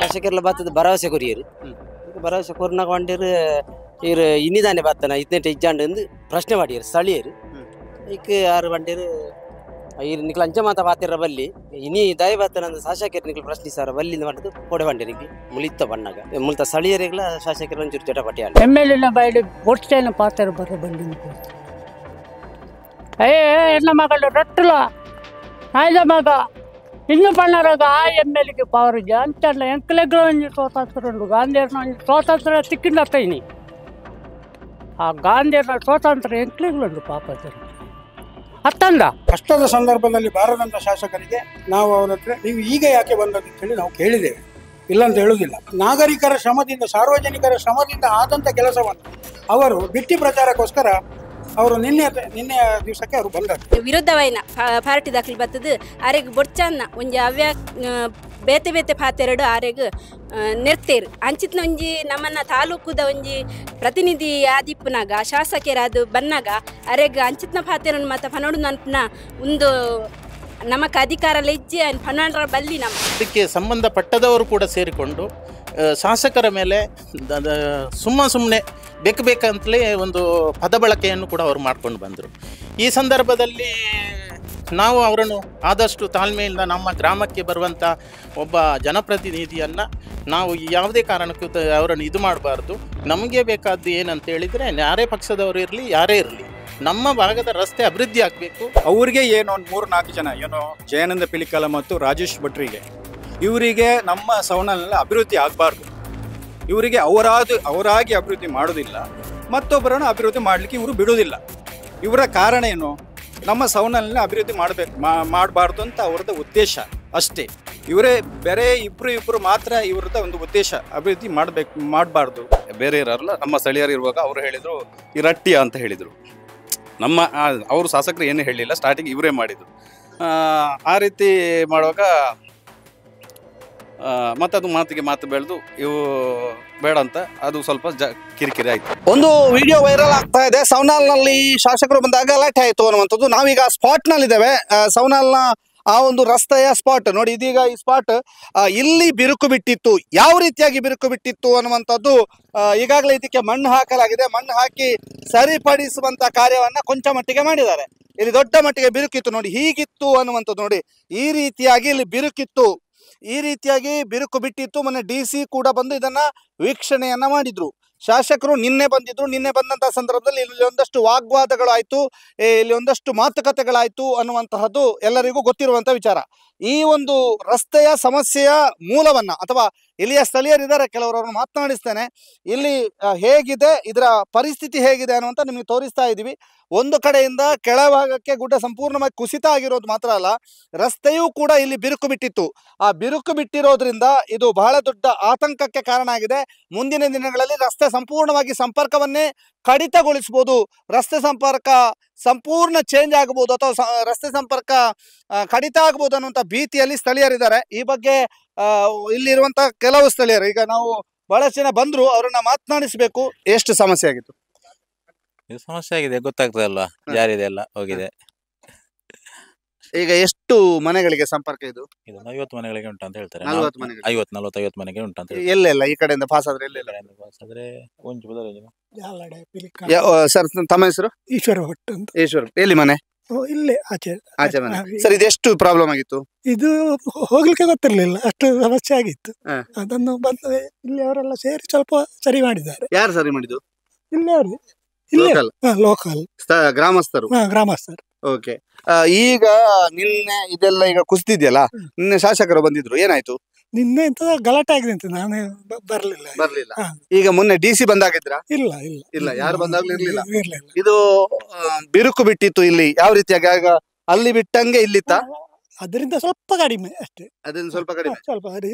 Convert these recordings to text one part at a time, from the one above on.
ಶಾಸಕರೆಲ್ಲ ಬರ್ತದ ಭರವಸೆ ಕೊರಿಯರು ಭರವಸೆ ಕೊರ್ನಾಗ ಹೊಂಡಿರು ಇವರು ಇನ್ನಿದಾನೆ ಬರ್ತಾನ ಇದ್ನೆಟ್ಟು ಇಜ್ಜಾಂಡು ಎಂದು ಪ್ರಶ್ನೆ ಮಾಡಿರು ಸ್ಥಳೀಯರು ಈಗ ಯಾರು ಬಂಡಿರು ಇರು ನಿಕ್ಲ ಅಂಚ ಮಾತ ಪಾತಿರ ಬಲ್ಲಿ ಇನಿ ದಯ ಬರ್ತಾನ ಶಾಸಕರು ನಿಕ್ಲು ಪ್ರಶ್ನಿಸಾರ ಬಲ್ಲಿಂದ ಬಂಡದು ಕೊಡೆ ಬಂಡಿರಿಗೆ ಮುಳಿತ ಬಣ್ಣಾಗ ಮುಳಿತ ಸ್ಥಳೀಯರಿಗೆಲ್ಲ ಶಾಸಕರು ಒಂಚೂರು ಚಟಪಟಿ ಆಡ ಎಮ್ಮೆಲ್ಲೆನ ಬಯಲು ಒಟ್ಟೇನ ಪಾತ್ರ ಬರ ಬಂಡಿ ಎನ್ನ ಮಗಳು ರಟ್ಟುಲ ಆಯ್ದ ಮಗ ಇನ್ನು ಬಣ್ಣರಾಗ ಆ ಎಮ್ಮೆಲ್ಲೆಗೆ ಪವರ್ ಇದೆ ಅಂತೆಲ್ಲ ಎಂಕ್ಲೆಗ್ಲ ಸ್ವಾತಂತ್ರ್ಯ ಉಂಟು ಗಾಂಧಿಯರ್ನ ಸ್ವಾತಂತ್ರ್ಯ ಸಿಕ್ಕಿಂದ ತೈನಿ ಆ ಗಾಂಧಿಯರ್ನ ಸ್ವಾತಂತ್ರ್ಯ ಎಂಕ್ಲೆಗ್ಲುಂಟು ಪಾಪ ಅತ್ತಂದ ಕಷ್ಟದ ಸಂದರ್ಭದಲ್ಲಿ ಬಾರದಂತ ಶಾಸಕರಿಗೆ ನಾವು ಅವರ ಹತ್ರ ನೀವು ಈಗ ಯಾಕೆ ಬಂದದ್ದು ಅಂತ ಹೇಳಿ ನಾವು ಕೇಳಿದ್ದೇವೆ, ಇಲ್ಲ ಅಂತ ಹೇಳುವುದಿಲ್ಲ. ನಾಗರಿಕರ ಶ್ರಮದಿಂದ ಸಾರ್ವಜನಿಕರ ಶ್ರಮದಿಂದ ಆದಂಥ ಕೆಲಸವನ್ನು ಅವರು ಬಿಟ್ಟಿ ಪ್ರಚಾರಕ್ಕೋಸ್ಕರ ಅವರು ನಿನ್ನೆ ದಿವಸಕ್ಕೆ ಅವರು ಬಂದರು. ವಿರುದ್ಧವೈನ ಪಾರ್ಟಿ ದಾಖಲೆ ಬರ್ತದೆ ಆರೆಗ್ ಬೊಡ್ಚನ್ನ ಒಂಜಿ ಅವ್ಯ ಬೇತೆ ಬೇತೆ ಪಾತೆರಡು ಆರೆಗ್ ನೆರ್ತೇರು ಅಂಚಿತ್ನ ಒಂಜಿ ನಮ್ಮನ್ನ ತಾಲೂಕುದ ಒಂಜಿ ಪ್ರತಿನಿಧಿ ಆದಿಪ್ಪನಾಗ ಶಾಸಕರಾದ ಬನ್ನಾಗ ಅರೆಗ್ ಅಂಚಿತ್ನ ಪಾತೆರನ್ನು ಮತ್ತು ಪನೋಡು ನನ್ಪನ ಒಂದು ನಮಕ್ ಅಧಿಕಾರ ಲೆಜ್ಜೆ ಪನ್ನೊಂದರ ಬಲ್ಲಿ ನಮ್ಮ ಇದಕ್ಕೆ ಸಂಬಂಧಪಟ್ಟದವರು ಕೂಡ ಸೇರಿಕೊಂಡು ಶಾಸಕರ ಮೇಲೆ ಸುಮ್ಮನೆ ಬೇಕಂತಲೇ ಒಂದು ಪದ ಬಳಕೆಯನ್ನು ಕೂಡ ಅವರು ಮಾಡ್ಕೊಂಡು ಬಂದರು. ಈ ಸಂದರ್ಭದಲ್ಲಿ ನಾವು ಅವರನ್ನು ಆದಷ್ಟು ತಾಳ್ಮೆಯಿಂದ ನಮ್ಮ ಗ್ರಾಮಕ್ಕೆ ಬರುವಂಥ ಒಬ್ಬ ಜನಪ್ರತಿನಿಧಿಯನ್ನು ನಾವು ಯಾವುದೇ ಕಾರಣಕ್ಕೂ ಅವರನ್ನು ಇದು ಮಾಡಬಾರ್ದು. ನಮಗೆ ಬೇಕಾದ್ದು ಏನಂತ ಹೇಳಿದರೆ ಯಾರೇ ಪಕ್ಷದವರು ಇರಲಿ ಯಾರೇ ಇರಲಿ ನಮ್ಮ ಭಾಗದ ರಸ್ತೆ ಅಭಿವೃದ್ಧಿ ಆಗಬೇಕು. ಅವರಿಗೆ ಏನೋ ಒಂದು 3-4 ಜನ ಏನೋ ಜಯಾನಂದ ಪಿಲಿಕಲ ಮತ್ತು ರಾಜೇಶ್ ಭಟ್ರಿಗೆ ಇವರಿಗೆ ನಮ್ಮ ಸವಣಲ್ಲಿ ಅಭಿವೃದ್ಧಿ ಆಗಬಾರ್ದು. ಇವರಿಗೆ ಅವರಾಗಿ ಅಭಿವೃದ್ಧಿ ಮಾಡೋದಿಲ್ಲ, ಮತ್ತೊಬ್ಬರನ್ನು ಅಭಿವೃದ್ಧಿ ಮಾಡಲಿಕ್ಕೆ ಇವರು ಬಿಡೋದಿಲ್ಲ. ಇವರ ಕಾರಣ ಏನು, ನಮ್ಮ ಸವಣಲ್ಲಿ ಅಭಿವೃದ್ಧಿ ಮಾಡಬಾರ್ದು ಅಂತ ಅವ್ರದ್ದು ಉದ್ದೇಶ ಅಷ್ಟೇ. ಇವರೇ ಬೇರೆ ಇಬ್ಬರು ಮಾತ್ರ ಇವ್ರದ್ದು ಒಂದು ಉದ್ದೇಶ, ಅಭಿವೃದ್ಧಿ ಮಾಡಬಾರ್ದು. ಬೇರೆ ಇರಲ್ಲ, ನಮ್ಮ ಸ್ಥಳೀಯರು ಇರುವಾಗ ಅವರು ಹೇಳಿದರು ಈ ರಟ್ಟಿಯ ಅಂತ ಹೇಳಿದರು. ಅವರು ಶಾಸಕರು ಏನೂ ಹೇಳಲಿಲ್ಲ, ಸ್ಟಾರ್ಟಿಂಗ್ ಇವರೇ ಮಾಡಿದರು. ಆ ರೀತಿ ಮಾಡುವಾಗ ಮತ್ತದು ಮಾತು ಬೆಳೆದು ಇವು ಬೇಡ ಅಂತ ಅದು ಸ್ವಲ್ಪ ಕಿರಿಕಿರಿ ಆಯ್ತು. ಒಂದು ವಿಡಿಯೋ ವೈರಲ್ ಆಗ್ತಾ ಇದೆ. ಸವನಾಲ್ನಲ್ಲಿ ಶಾಸಕರು ಬಂದಾಗ ಗಲಾಟೆ ಆಯ್ತು ಅನ್ನುವಂಥದ್ದು. ನಾವೀಗ ಸ್ಪಾಟ್ನಲ್ಲಿ ಇದ್ದೇವೆ. ಸವನಾಲ್ನ ಆ ಒಂದು ರಸ್ತೆಯ ಸ್ಪಾಟ್ ನೋಡಿ, ಇದೀಗ ಈ ಸ್ಪಾಟ್ ಇಲ್ಲಿ ಬಿರುಕು ಬಿಟ್ಟಿತ್ತು. ಯಾವ ರೀತಿಯಾಗಿ ಬಿರುಕು ಬಿಟ್ಟಿತ್ತು ಅನ್ನುವಂಥದ್ದು ಈಗಾಗಲೇ ಇದಕ್ಕೆ ಮಣ್ಣು ಹಾಕಲಾಗಿದೆ. ಮಣ್ಣು ಹಾಕಿ ಸರಿಪಡಿಸುವಂತ ಕಾರ್ಯವನ್ನ ಕೊಂಚ ಮಟ್ಟಿಗೆ ಮಾಡಿದ್ದಾರೆ. ಇಲ್ಲಿ ದೊಡ್ಡ ಮಟ್ಟಿಗೆ ಬಿರುಕಿತ್ತು ನೋಡಿ, ಹೀಗಿತ್ತು ಅನ್ನುವಂಥದ್ದು ನೋಡಿ. ಈ ರೀತಿಯಾಗಿ ಇಲ್ಲಿ ಬಿರುಕಿತ್ತು, ಈ ರೀತಿಯಾಗಿ ಬಿರುಕು ಬಿಟ್ಟಿತ್ತು. ಮೊನ್ನೆ DC ಕೂಡ ಬಂದು ಇದನ್ನ ವೀಕ್ಷಣೆಯನ್ನ ಮಾಡಿದ್ರು. ಶಾಸಕರು ನಿನ್ನೆ ಬಂದಿದ್ರು. ನಿನ್ನೆ ಬಂದಂತಹ ಸಂದರ್ಭದಲ್ಲಿ ಇಲ್ಲಿ ಒಂದಷ್ಟು ವಾಗ್ವಾದಗಳು ಆಯ್ತು, ಇಲ್ಲಿ ಒಂದಷ್ಟು ಮಾತುಕತೆಗಳಾಯ್ತು ಅನ್ನುವಂತಹದ್ದು ಎಲ್ಲರಿಗೂ ಗೊತ್ತಿರುವಂತ ವಿಚಾರ. ಈ ಒಂದು ರಸ್ತೆಯ ಸಮಸ್ಯೆಯ ಮೂಲವನ್ನ ಅಥವಾ ಇಲ್ಲಿಯ ಸ್ಥಳೀಯರಿದ್ದಾರೆ, ಕೆಲವರನ್ನು ಮಾತನಾಡಿಸ್ತೇನೆ. ಇಲ್ಲಿ ಹೇಗಿದೆ, ಇದರ ಪರಿಸ್ಥಿತಿ ಹೇಗಿದೆ ಅನ್ನುವಂತ ನಿಮಗೆ ತೋರಿಸ್ತಾ ಇದ್ದೀವಿ. ಒಂದು ಕಡೆಯಿಂದ ಕೆಳಭಾಗಕ್ಕೆ ಗುಡ್ಡ ಸಂಪೂರ್ಣವಾಗಿ ಕುಸಿತ ಆಗಿರೋದು ಮಾತ್ರ ಅಲ್ಲ, ರಸ್ತೆಯೂ ಕೂಡ ಇಲ್ಲಿ ಬಿರುಕು ಬಿಟ್ಟಿತ್ತು. ಆ ಬಿರುಕು ಬಿಟ್ಟಿರೋದ್ರಿಂದ ಇದು ಬಹಳ ದೊಡ್ಡ ಆತಂಕಕ್ಕೆ ಕಾರಣ ಆಗಿದೆ. ಮುಂದಿನ ದಿನಗಳಲ್ಲಿ ರಸ್ತೆ ಸಂಪೂರ್ಣವಾಗಿ ಸಂಪರ್ಕವನ್ನೇ ಕಡಿತಗೊಳಿಸಬಹುದು, ರಸ್ತೆ ಸಂಪರ್ಕ ಸಂಪೂರ್ಣ ಚೇಂಜ್ ಆಗಬಹುದು ಅಥವಾ ರಸ್ತೆ ಸಂಪರ್ಕ ಕಡಿತ ಆಗಬಹುದು ಅನ್ನುವಂಥ ಭೀತಿಯಲ್ಲಿ ಸ್ಥಳೀಯರಿದ್ದಾರೆ. ಈ ಬಗ್ಗೆ ಇಲ್ಲಿರುವಂತ ಕೆಲವು ಸ್ಥಳೀಯರು, ಈಗ ನಾವು ಬಹಳಷ್ಟು ಜನ ಬಂದ್ರು, ಅವರನ್ನ ಮಾತನಾಡಿಸಬೇಕು. ಎಷ್ಟು ಸಮಸ್ಯೆ ಆಗಿತ್ತು? ಸಮಸ್ಯೆ ಆಗಿದೆ, ಗೊತ್ತಾಗ್ತದೆ ಅಲ್ವಾ, ಜಾರಿದೆ ಎಲ್ಲ ಹೋಗಿದೆ. ಈಗ ಎಷ್ಟು ಮನೆಗಳಿಗೆ ಸಂಪರ್ಕ ಇದು? 50 ಮನೆಗಳಿಗೆ ಉಂಟು ಅಂತ ಹೇಳ್ತಾರೆ. 40 ಮನೆಗೆ ಉಂಟು ಅಂತ ಎಲ್ಲೆಲ್ಲ ಈ ಕಡೆಯಿಂದ ಪಾಸ್ ಆದ್ರೆ ಎಲ್ಲೆಲ್ಲ ಪಾಸ್ ಆದ್ರೆ ಒಂಚು ಬದಲಾಗಿ. ಸರ್ ತಮ್ಮ ಹೆಸರು? ಈಶ್ವರ ಭಟ್ ಅಂತ. ಈಶ್ವರ, ಎಲ್ಲಿ ಮನೆ? ಇಲ್ಲೇ ಆಚೆ ಮನೆ. ಸರ್ ಇದೆಷ್ಟು ಪ್ರಾಬ್ಲಮ್ ಆಗಿತ್ತು? ಇದು ಹೋಗ್ಲಿಕ್ಕೆ ಗೊತ್ತಿರ್ಲಿಲ್ಲ, ಅಷ್ಟು ಸಮಸ್ಯೆ ಆಗಿತ್ತು. ಅದನ್ನು ಬಂದು ಇಲ್ಲಿ ಅವರೆಲ್ಲ ಸೇರಿ ಸ್ವಲ್ಪ ಸರಿ ಮಾಡಿದ್ದಾರೆ. ಯಾರು ಸರಿ ಮಾಡಿದ್ದು? ಇಲ್ಲಿ ಅವರು ಲೋಕಲ್ ಗ್ರಾಮಸ್ಥರು. ಗ್ರಾಮಸ್ಥರು. ಓಕೆ. ಈಗ ನಿನ್ನೆ ಇದೆಲ್ಲ ಈಗ ಕುಸಿದಿದೆಯಲ್ಲ, ನಿನ್ನೆ ಶಾಸಕರು ಬಂದಿದ್ರು, ಏನಾಯ್ತು? ನಿನ್ನೆ ಎಂತ ಗಲಾಟೆ ಆಗಿದೆ ಅಂತ ನಾನು ಬರ್ಲಿಲ್ಲ. ಈಗ ಮೊನ್ನೆ DC ಬಂದಾಗಿದ್ರ? ಇಲ್ಲ, ಯಾರು ಬಂದಾಗ್ಲೂ ಇರ್ಲಿಲ್ಲ. ಇದು ಬಿರುಕು ಬಿಟ್ಟಿತ್ತು ಇಲ್ಲಿ. ಯಾವ ರೀತಿಯಾಗಿ ಆಗ ಅಲ್ಲಿ ಬಿಟ್ಟಂಗೆ ಇಲ್ಲಿತ್ತ? ಅದರಿಂದ ಸ್ವಲ್ಪ ಕಡಿಮೆ ಅಷ್ಟೇ. ಅದರಿಂದ ಸ್ವಲ್ಪ ಕಡಿಮೆ, ಸ್ವಲ್ಪ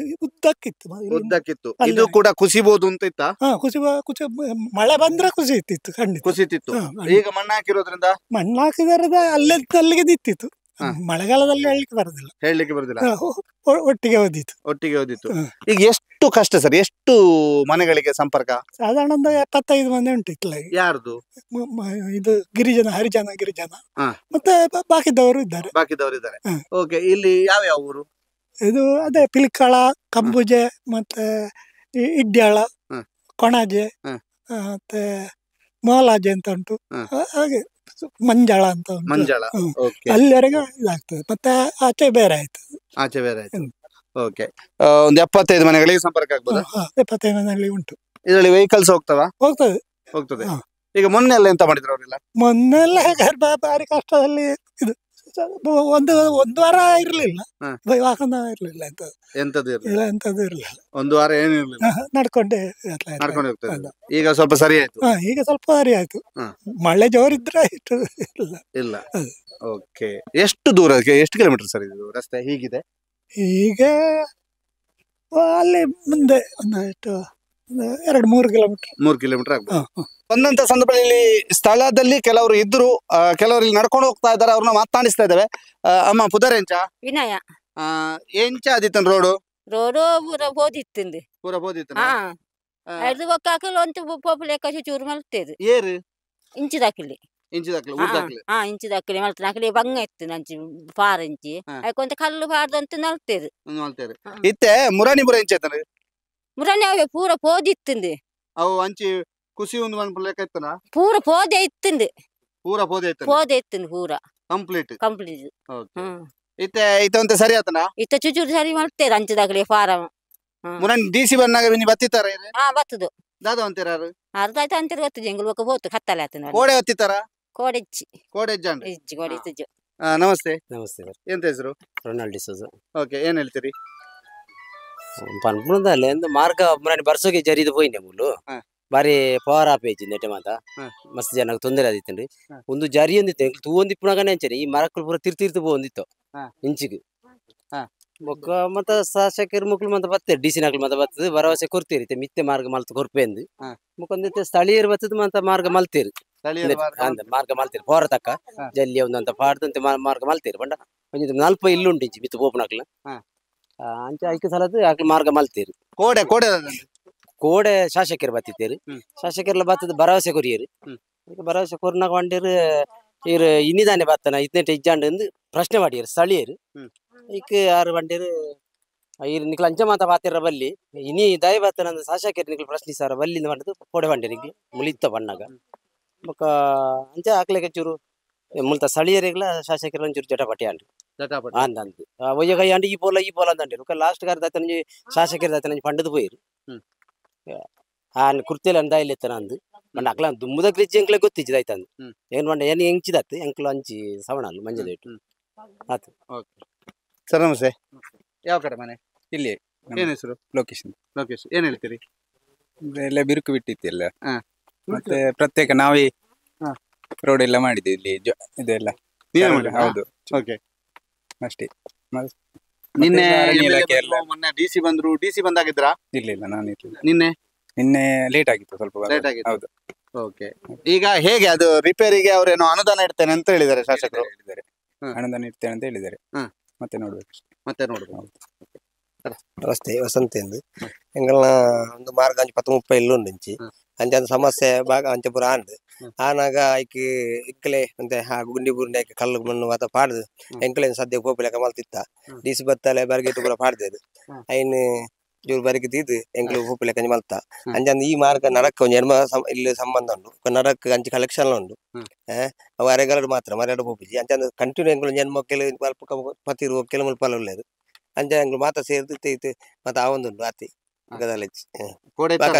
ಉದ್ದಕ್ಕಿತ್ತು. ಇದು ಕೂಡ ಕುಸಿಬಹುದು ಅಂತ ಇತ್ತ? ಮಳೆ ಬಂದ್ರೆ ಕುಸಿತಿತ್ತು, ಖಂಡಿತ ಕುಸಿತಿತ್ತು. ಈಗ ಮಣ್ಣು ಹಾಕಿರೋದ್ರಿಂದ ಮಣ್ಣು ಹಾಕಿದಾರದ ಅಲ್ಲಿಗೆ ನಿಂತಿತ್ತು. ಮಳೆಗಾಲದಲ್ಲಿ ಹೇಳಲಿಕ್ಕೆ ಬರುದಿಲ್ಲ, ಒಟ್ಟಿಗೆ ಓದಿತ್ತು. ಈಗ ಎಷ್ಟು ಕಷ್ಟ ಸರ್, ಎಷ್ಟು ಮನೆಗಳಿಗೆ ಸಂಪರ್ಕ? ಸಾಧಾರಣ ಒಂದು 75 ಮನೆ ಉಂಟು ಇತ್ತಲ್ಲ. ಯಾರ್ದು? ಇದು ಹರಿಜನ ಗಿರಿಜನ ಮತ್ತೆ ಬಾಕಿದವರು ಇದ್ದಾರೆ. ಓಕೆ. ಇಲ್ಲಿ ಯಾವ ಊರು? ಇದು ಅದೇ ಪಿಲಿಕ್ಕಳ, ಕಂಬುಜೆ ಮತ್ತೆ ಇಡ್ಯಾಳ, ಕೊಣಾಜೆ, ಮತ್ತೆ ಮೋಲಾಜೆ ಅಂತ ಉಂಟು, ಹಾಗೆ ಮಂಜಾಳ ಅಂತ ಉಂಟು. ಮಂಜಾಳ, ಅಲ್ಲಿವರೆಗೆ ಇದಾಗ್ತದೆ. ಮತ್ತೆ ಆಚೆ ಬೇರೆ ಆಯ್ತು. ಆಚೆ ಬೇರೆ ಆಯ್ತು. ಓಕೆ, ಒಂದು 75 ಮನೆಗಳಿಗೆ ಸಂಪರ್ಕ ಆಗ್ಬೋದು. 75 ಮನೆಯಲ್ಲಿ ಉಂಟು. ಇದರಲ್ಲಿ ವೆಹಿಕಲ್ಸ್ ಹೋಗ್ತದೆ. ಈಗ ಮೊನ್ನೆ ಎಲ್ಲ ಎಂತ ಮಾಡಿದ್ರು ಅವರೆಲ್ಲ? ಮೊನ್ನೆಲ್ಲ ಭಾರಿ ಕಷ್ಟದಲ್ಲಿ ಇದು ಒಂದು ವಾರ ಇರ್ಲಿಲ್ಲ, ವಾಹನ ಇರ್ಲಿಲ್ಲ, ಎಂತದ್ದು ಇರ್ಲಿಲ್ಲ. ಒಂದು ವಾರ ಏನು ಇರ್ಲಿಲ್ಲ, ನಡ್ಕೊಂಡೇ ಹೋಗ್ತದೆ. ಈಗ ಸ್ವಲ್ಪ ಸರಿ ಆಯ್ತು. ಈಗ ಸ್ವಲ್ಪ ಸರಿ ಆಯ್ತು. ಮಳೆ ಜೋರಿದ್ರೆ ಇಲ್ಲ. ಓಕೆ, ಎಷ್ಟು ದೂರ, ಎಷ್ಟು ಕಿಲೋಮೀಟರ್ ಸರ್ ಇದು ರಸ್ತೆ ಹೀಗಿದೆ? ಈಗ ಅಲ್ಲಿ ಮುಂದೆ ಒಂದು 2-3 ಕಿಲೋಮೀಟರ್. 3 ಕಿಲೋಮೀಟರ್ ಆಗ್ಬೋದು. ಒಂದಂತ ಸಂದರ್ಭದಲ್ಲಿ ಸ್ಥಳದಲ್ಲಿ ಕೆಲವರು ಇದ್ರು, ಕೆಲವರು ಇಲ್ಲಿ ನಡ್ಕೊಂಡು ಹೋಗ್ತಾ ಇದ್ದಾರೆ, ಅವ್ರನ್ನ ಮಾತಾಡಿಸ್ತಾ ಇದ್ದೇವೆ. ಅಮ್ಮ ಪುದರೆಂಚ ವಿನಯ ಎಂಚ ಆದಿತ್ತನ್ ರೋಡು ಪೂರ ಬೋದಿತ್ತಂದು ಪೂರ ಬೋದಿತ್ತು. ಅದು ಒಕ್ಕಾಕಲು ಒಂದು ಪೋಪುಲೆಕ್ಕ ಚೂರು ಮಲ್ತೇದು ಏರು ಇಂಚು ದಾಖಲಿ ಇಂಚು ದಾಖಲಿ ಮಲ್ತ ನಾಕಲಿ ಬಂಗ ಇತ್ತು ನಂಚಿ ಪಾರ ಇಂಚಿ ಕೊಂತ ಕಲ್ಲು ಪಾರ್ದಂತ ನಲ್ತೇದು ಇತ್ತೆ ಮುರಾಣಿ ಬುರ ಎಂಚ ಆಯ್ತಾನೆ ಮುರಾಣಿ ಅವೇ ಪೂರ ಪೋದಿತ್ತಂದು ಅವು ಅಂಚಿ ಕುಸಿ ಒಂದು ಲೆಕ್ಕ ಇತ್ತನ ಪೂರ ಪೋದೆ ಇತ್ತಂದು ಪೋದೆ ಇತ್ತಂದು ಪೂರ ಕಂಪ್ಲೀಟ್ ಇತ್ತೆ ಇತ್ತ ಸರಿ ಆತನ ಇತ್ತ ಚುಚೂರು ಸರಿ ಮಾಡ್ತೇವೆ ಅಂಚದಾಗಲಿ ಫಾರಂ ಮುರಾಣಿ ಡಿಸಿ ಬಂದಾಗ ನೀವು ಬತ್ತಿತ್ತಾರ? ಬತ್ತದು ದಾದ ಅಂತೀರ ಅರ್ಧ ಆಯ್ತು ಅಂತೀರ ಗೊತ್ತು ಜಂಗಲ್ ಬಕ್ಕ ಹೋತು ಕತ್ತಲೆ ಆತನ ಕೋಡೆ ಹತ್ತಿತ್ತಾರ? ಕೋಡೆಜ್ಜಿ ಕೋಡೆ ನಮಸ್ತೆ. ಎಂತ ಹೆಸರು? ರೊನಾಲ್ಡ್ ಡಿಸೋಜ. ಓಕೆ, ಏನ್ ಹೇಳ್ತೀರಿ? ಪನ್ಪುಣದಲ್ಲಿ ಒಂದು ಮಾರ್ಗ ಮುರಾಣಿ ಬರ್ಸೋಕೆ ಜರಿದು ಹೋಯ್ನೆ ಮುಳ್ಳು ಬಾರಿ ಪವರ್ ಆಪ್ ಏಜ್ ನೆಟ್ಟೆ ಮಾತ ಮಸ್ತ್ ಜನಕ್ಕೆ ತೊಂದರೆ ಆದಿತ್ತಂಡ್ರಿ. ಒಂದು ಜರಿ ಒಂದಿತ್ತು ತೂ ಒಂದಿಪ್ಪುನಾಗನೇ ಅಂಚರಿ ಈ ಮರಕ್ಕಳು ಪೂರ ತಿರ್ತಿರ್ತು ಒಂದಿತ್ತು ಇಂಚಿಗೆ ಬೊಕ್ಕ ಮತ್ತ ಶಾಸಕರ ಮಕ್ಳು ಮತ್ತೆ ಬರ್ತೇವೆ ಡಿ ಸಿ ನಕ್ಳು ಮತ್ತೆ ಬರ್ತದೆ ಭರವಸೆ ಕೊಡ್ತೀರಿ ಮಿತ್ತೆ ಮಾರ್ಗ ಮಲ್ತು ಕೊರ್ಪೆ ಅಂದು ಮುಖಂದಿತ್ತೆ ಸ್ಥಳೀಯರು ಬರ್ತದೆ ಮತ್ತೆ ಮಾರ್ಗ ಮಲ್ತೀರಿ ಮಾರ್ಗ ಮಲ್ತೀರಿ ಪೋರ ತಕ್ಕ ಜಲ್ಲಿ ಒಂದಂತ ಪಾಡ್ದಂತೆ ಮಾರ್ಗ ಮಲ್ತೀರಿ ಬಂಡ ಒಂದ್ 40 ಇಲ್ಲುಂಟು ಇಂಚಿ ಮಿತ್ತು ಪೋಪನಕ್ಲ ಅಂಚೆ ಐಕೆ ಸಲದ ಆಕ್ಳು ಮಾರ್ಗ ಮಲ್ತೀರಿ. ಕೋಡೆ ಕೋಡೆ ಕೋಡೆ ಶಾಸಕರು ಬತ್ತಿತ್ತೇರಿ, ಶಾಸಕರೆಲ್ಲ ಬತ್ತದ ಭರವಸೆ ಕೊರಿಯರು. ಭರವಸೆ ಕೊರ್ನಾಗ ಹೊಂಡಿರು ಇವ್ರು ಇನ್ನಿದಾನೆ ಬತ್ತಾನ ಇದ್ನೆಟ್ ಇಜ್ಜಾಂಡ್ ಎಂದು ಪ್ರಶ್ನೆ ಮಾಡಿಯರು ಸ್ಥಳೀಯರು. ಈಗ 6 ಬಂಡಿರು ಇರ್ ನಿಕ್ಲ ಅಂಚೆ ಮಾತ ಬಾತಿರ ಬಲ್ಲಿ ಇನಿ ದಯ ಬತ್ತಾನ ಅಂದ್ರೆ ಶಾಸಕರು ನಿಕ್ಲು ಪ್ರಶ್ನಿಸಾರ ಬಲ್ಲಿಂದ ಮಾಡಿದ್ದು ಕೋಡೆ ಬಂಡಿರಿಗೆ ಮುಳಿತ ಬಣ್ಣಗ ಬೊಕ್ಕ ಅಂಚೆ ಹಾಕ್ಲಿಕ್ಕೆ ಚೂರು ಮುಲ್ತ ಸ್ಥಳೀಯರಿಗ್ಲ ಶಾಸಕರು ಒಂಚೂರು ಜಟಪಟಿ ಅಂಡ್ರಿ ಅಂದಂದು ಒಯ್ಯ ಕೈ ಅಂಡಿ ಈ ಪೋಲ ಅಂದಂಡಿರು ಲಾಸ್ಟ್ ಗಾರ ದತ್ತನ ಶಾಸಕರು ದತ್ತನ ಪಂಡದು ಹೋಯ್ರು ಕುರ್ತಿಯಲ್ಲಿ ಅಂದ ಇಲ್ಲಿ ಎತ್ತನ ಅಂದು ಬಂಡ ಅಕ್ಲ ದುಮ್ಮದ ಕ್ರಿಚಿ ಎಂಕ್ಲೆ ಗೊತ್ತಿಜ್ಜದ ಆಯ್ತಂದು ಏನ್ ಬಂಡ ಏನ್ ಹೆಂಚಿದತ್ತು ಎಂಕ್ಲು ಅಂಚಿ ಸವಣಲ್ಲ ಮಂಜದ ಇಟ್ಟು ಆತು. ಸರ್ ನಮಸ್ತೆ. ಯಾವ ಕಡೆ ಮನೆ? ಇಲ್ಲಿ. ಏನ್ ಹೆಸರು? ಲೊಕೇಶನ್ ಏನ್ ಹೇಳ್ತೀರಿ? ಎಲ್ಲ ಬಿರುಕು ಬಿಟ್ಟಿತ್ತಿಲ್ಲ, ಮತ್ತೆ ಪ್ರತ್ಯೇಕ ನಾವೇ ರೋಡ್ ಎಲ್ಲ ಮಾಡಿದ್ವಿ ಇಲ್ಲಿ ಇದೆಲ್ಲ. ಹೌದು, ಅಷ್ಟೇ. ನಿನ್ನೆ ಮೊನ್ನೆ ಡಿಸಿ ಬಂದ್ರು, ಡಿಸಿ ಬಂದಾಗಿದ್ರಾ? ಇಲ್ಲ ನಾನು ಇರ್ಲಿಲ್ಲ. ನಿನ್ನೆ ಲೇಟ್ ಆಗಿತ್ತು, ಸ್ವಲ್ಪ ಲೇಟ್ ಆಗಿತ್ತು. ಹೌದು. ಓಕೆ, ಈಗ ಹೇಗೆ ಅದು ರಿಪೇರಿಗೆ ಅವ್ರೇನೋ ಅನುದಾನ ಇಡ್ತೇನೆ ಅಂತ ಹೇಳಿದ್ದಾರೆ ಶಾಸಕರು? ಹೇಳಿದ್ದಾರೆ, ಅನುದಾನ ಇಡ್ತೇನೆ ಅಂತ ಹೇಳಿದ್ದಾರೆ. ಮತ್ತೆ ನೋಡ್ಬೇಕು. ರಸ್ತೆ ವಸಂತ ಎಂದು ಎಂಗಲ್ನ ಒಂದು ಮಾರ್ಗ ಅಂಚೆ 10-30 ಇಲ್ಲು ಉಂಡು ಅಂಚೆ ಅದು ಸಮಸ್ಯೆ ಭಾಗ ಅಂಚೆ ಪೂರ ಆಂಡ್ ಆನಾಗ ಐಕಿ ಇಕ್ಕಲೆ ಅಂತೆ ಆ ಗುಂಡಿ ಬುರುಂಡಿ ಐಕಿ ಕಲ್ಲು ಮಣ್ಣು ಮಾತ ಪಾಡ್ದು ಎಂಕಲೇನು ಸದ್ಯ ಕೋಪಿಲೆಕ್ಕ ಮಲ್ತಿತ್ತ ಡಿಸಿ ಬತ್ತಲೆ ಬರಗಿಟ್ಟು ಪೂರ ಪಾಡ್ದೇದು ಐನು ಜೋರು ಬರಗಿದ್ದು ಎಂಕ್ಲು ಕೋಪಿಲೆಕ್ಕ ಮಲ್ತ ಅಂಚಂದು ಈ ಮಾರ್ಗ ನಡಕ್ಕ ಒಂದು ಎರ್ಮ ಇಲ್ಲಿ ಸಂಬಂಧ ಉಂಡು ನಡಕ್ಕ ಅಂಚೆ ಕಲೆಕ್ಷನ್ ಉಂಡು ಅವು ಅರೆಗರಡು ಮಾತ್ರ ಮರೆರಡು ಹೋಪಿಜಿ ಅಂಚಂದು ಕಂಟಿನ್ಯೂ ಎಂಕ್ಲು ಜನ್ಮ ಕೆಲ ಪತ್ತಿರು ಕೆಲ ಮುಲ್ಪಲ್ಲ ಒಳ್ಳೇದು ಅಂಚೆ ಎಂಗ್ಲು ಮಾತ ಸೇರ್ದು ತೈತು ಮತ್ತೆ ಆ ಒಂದು ಆತಿ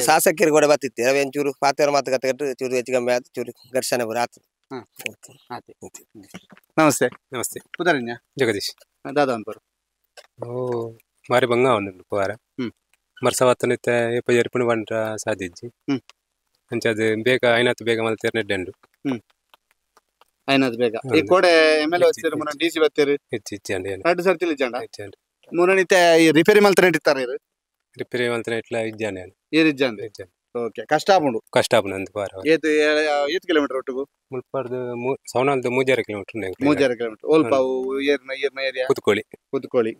ಶಾಸಕರಿಗೆ ಕೂಡ ಬತ್ತಿತ್ತು ಅವ ಚೂರು ಪಾತ್ರ ಮಾತು ಕತೆ ಕಟ್ಟು ಚೂರು ಹೆಚ್ಚು ಕಮ್ಮಿ ಆಯ್ತು ಚೂರು ಘರ್ಷಣೆ ಬರ ಆತು. ನಮಸ್ತೆ. ಪುದರಣ್ಯ ಜಗದೀಶ್ ದಾದ ಅನ್ಪರು ಮಾರಿ ಬಂಗ ಒಂದು ಪುವಾರ ಮರ್ಸವತ್ತನಿತ್ತ ಎಪ್ಪು ಬಂಡ ಸಾಧಿಜ್ಜಿ ಅಂಚೆ ಅದು ಬೇಗ ಐನತ್ತು ಬೇಗ ಮಲ್ತೇರ್ ನೆಡ್ಡೆಂಡು ಐನತ್ತು ಬೇಗ ಈ ಕೋಡೆ ಎಮ್ಎಲ್ಎ ವಚ್ಚಿರು ಮುನ್ನ ಡಿಸಿ ಬತ್ತೇರು ಹೆಚ್ಚಿಚ್ಚಂಡಿ ಎರಡು ಸರ್ತಿ ಇಜ್ಜಂಡ ಮುನ್ನನಿತ ಈ ರಿಪೇರಿ ಮಲ್ತನೆ ಇಟ್ಟಿರ್ತಾರೆ ಇರು ರಿಪೇರಿ ಮಲ್ತನೆ ಇಟ್ಲ ಇಜ್ಜಾನೆ ಏರ್ ಇಜ್ಜಂಡೆ ಓಕೆ ಕಷ್ಟ ಆಪುಂಡು ಅಂದು ಪಾರ ಏತು 8 ಕಿಲೋಮೀಟರ್ ಒಟ್ಟಿಗೂ ಮುಲ್ಪಾರ್ದು ಸವಣಾಲ್ದು 3 ಕಿಲೋಮೀಟರ್ 3 ಕಿಲೋಮೀಟರ್ ಓಲ್ಪಾವು ಏರ್ನ ಏರಿಯಾ ಕುತ್ಕೋಳಿ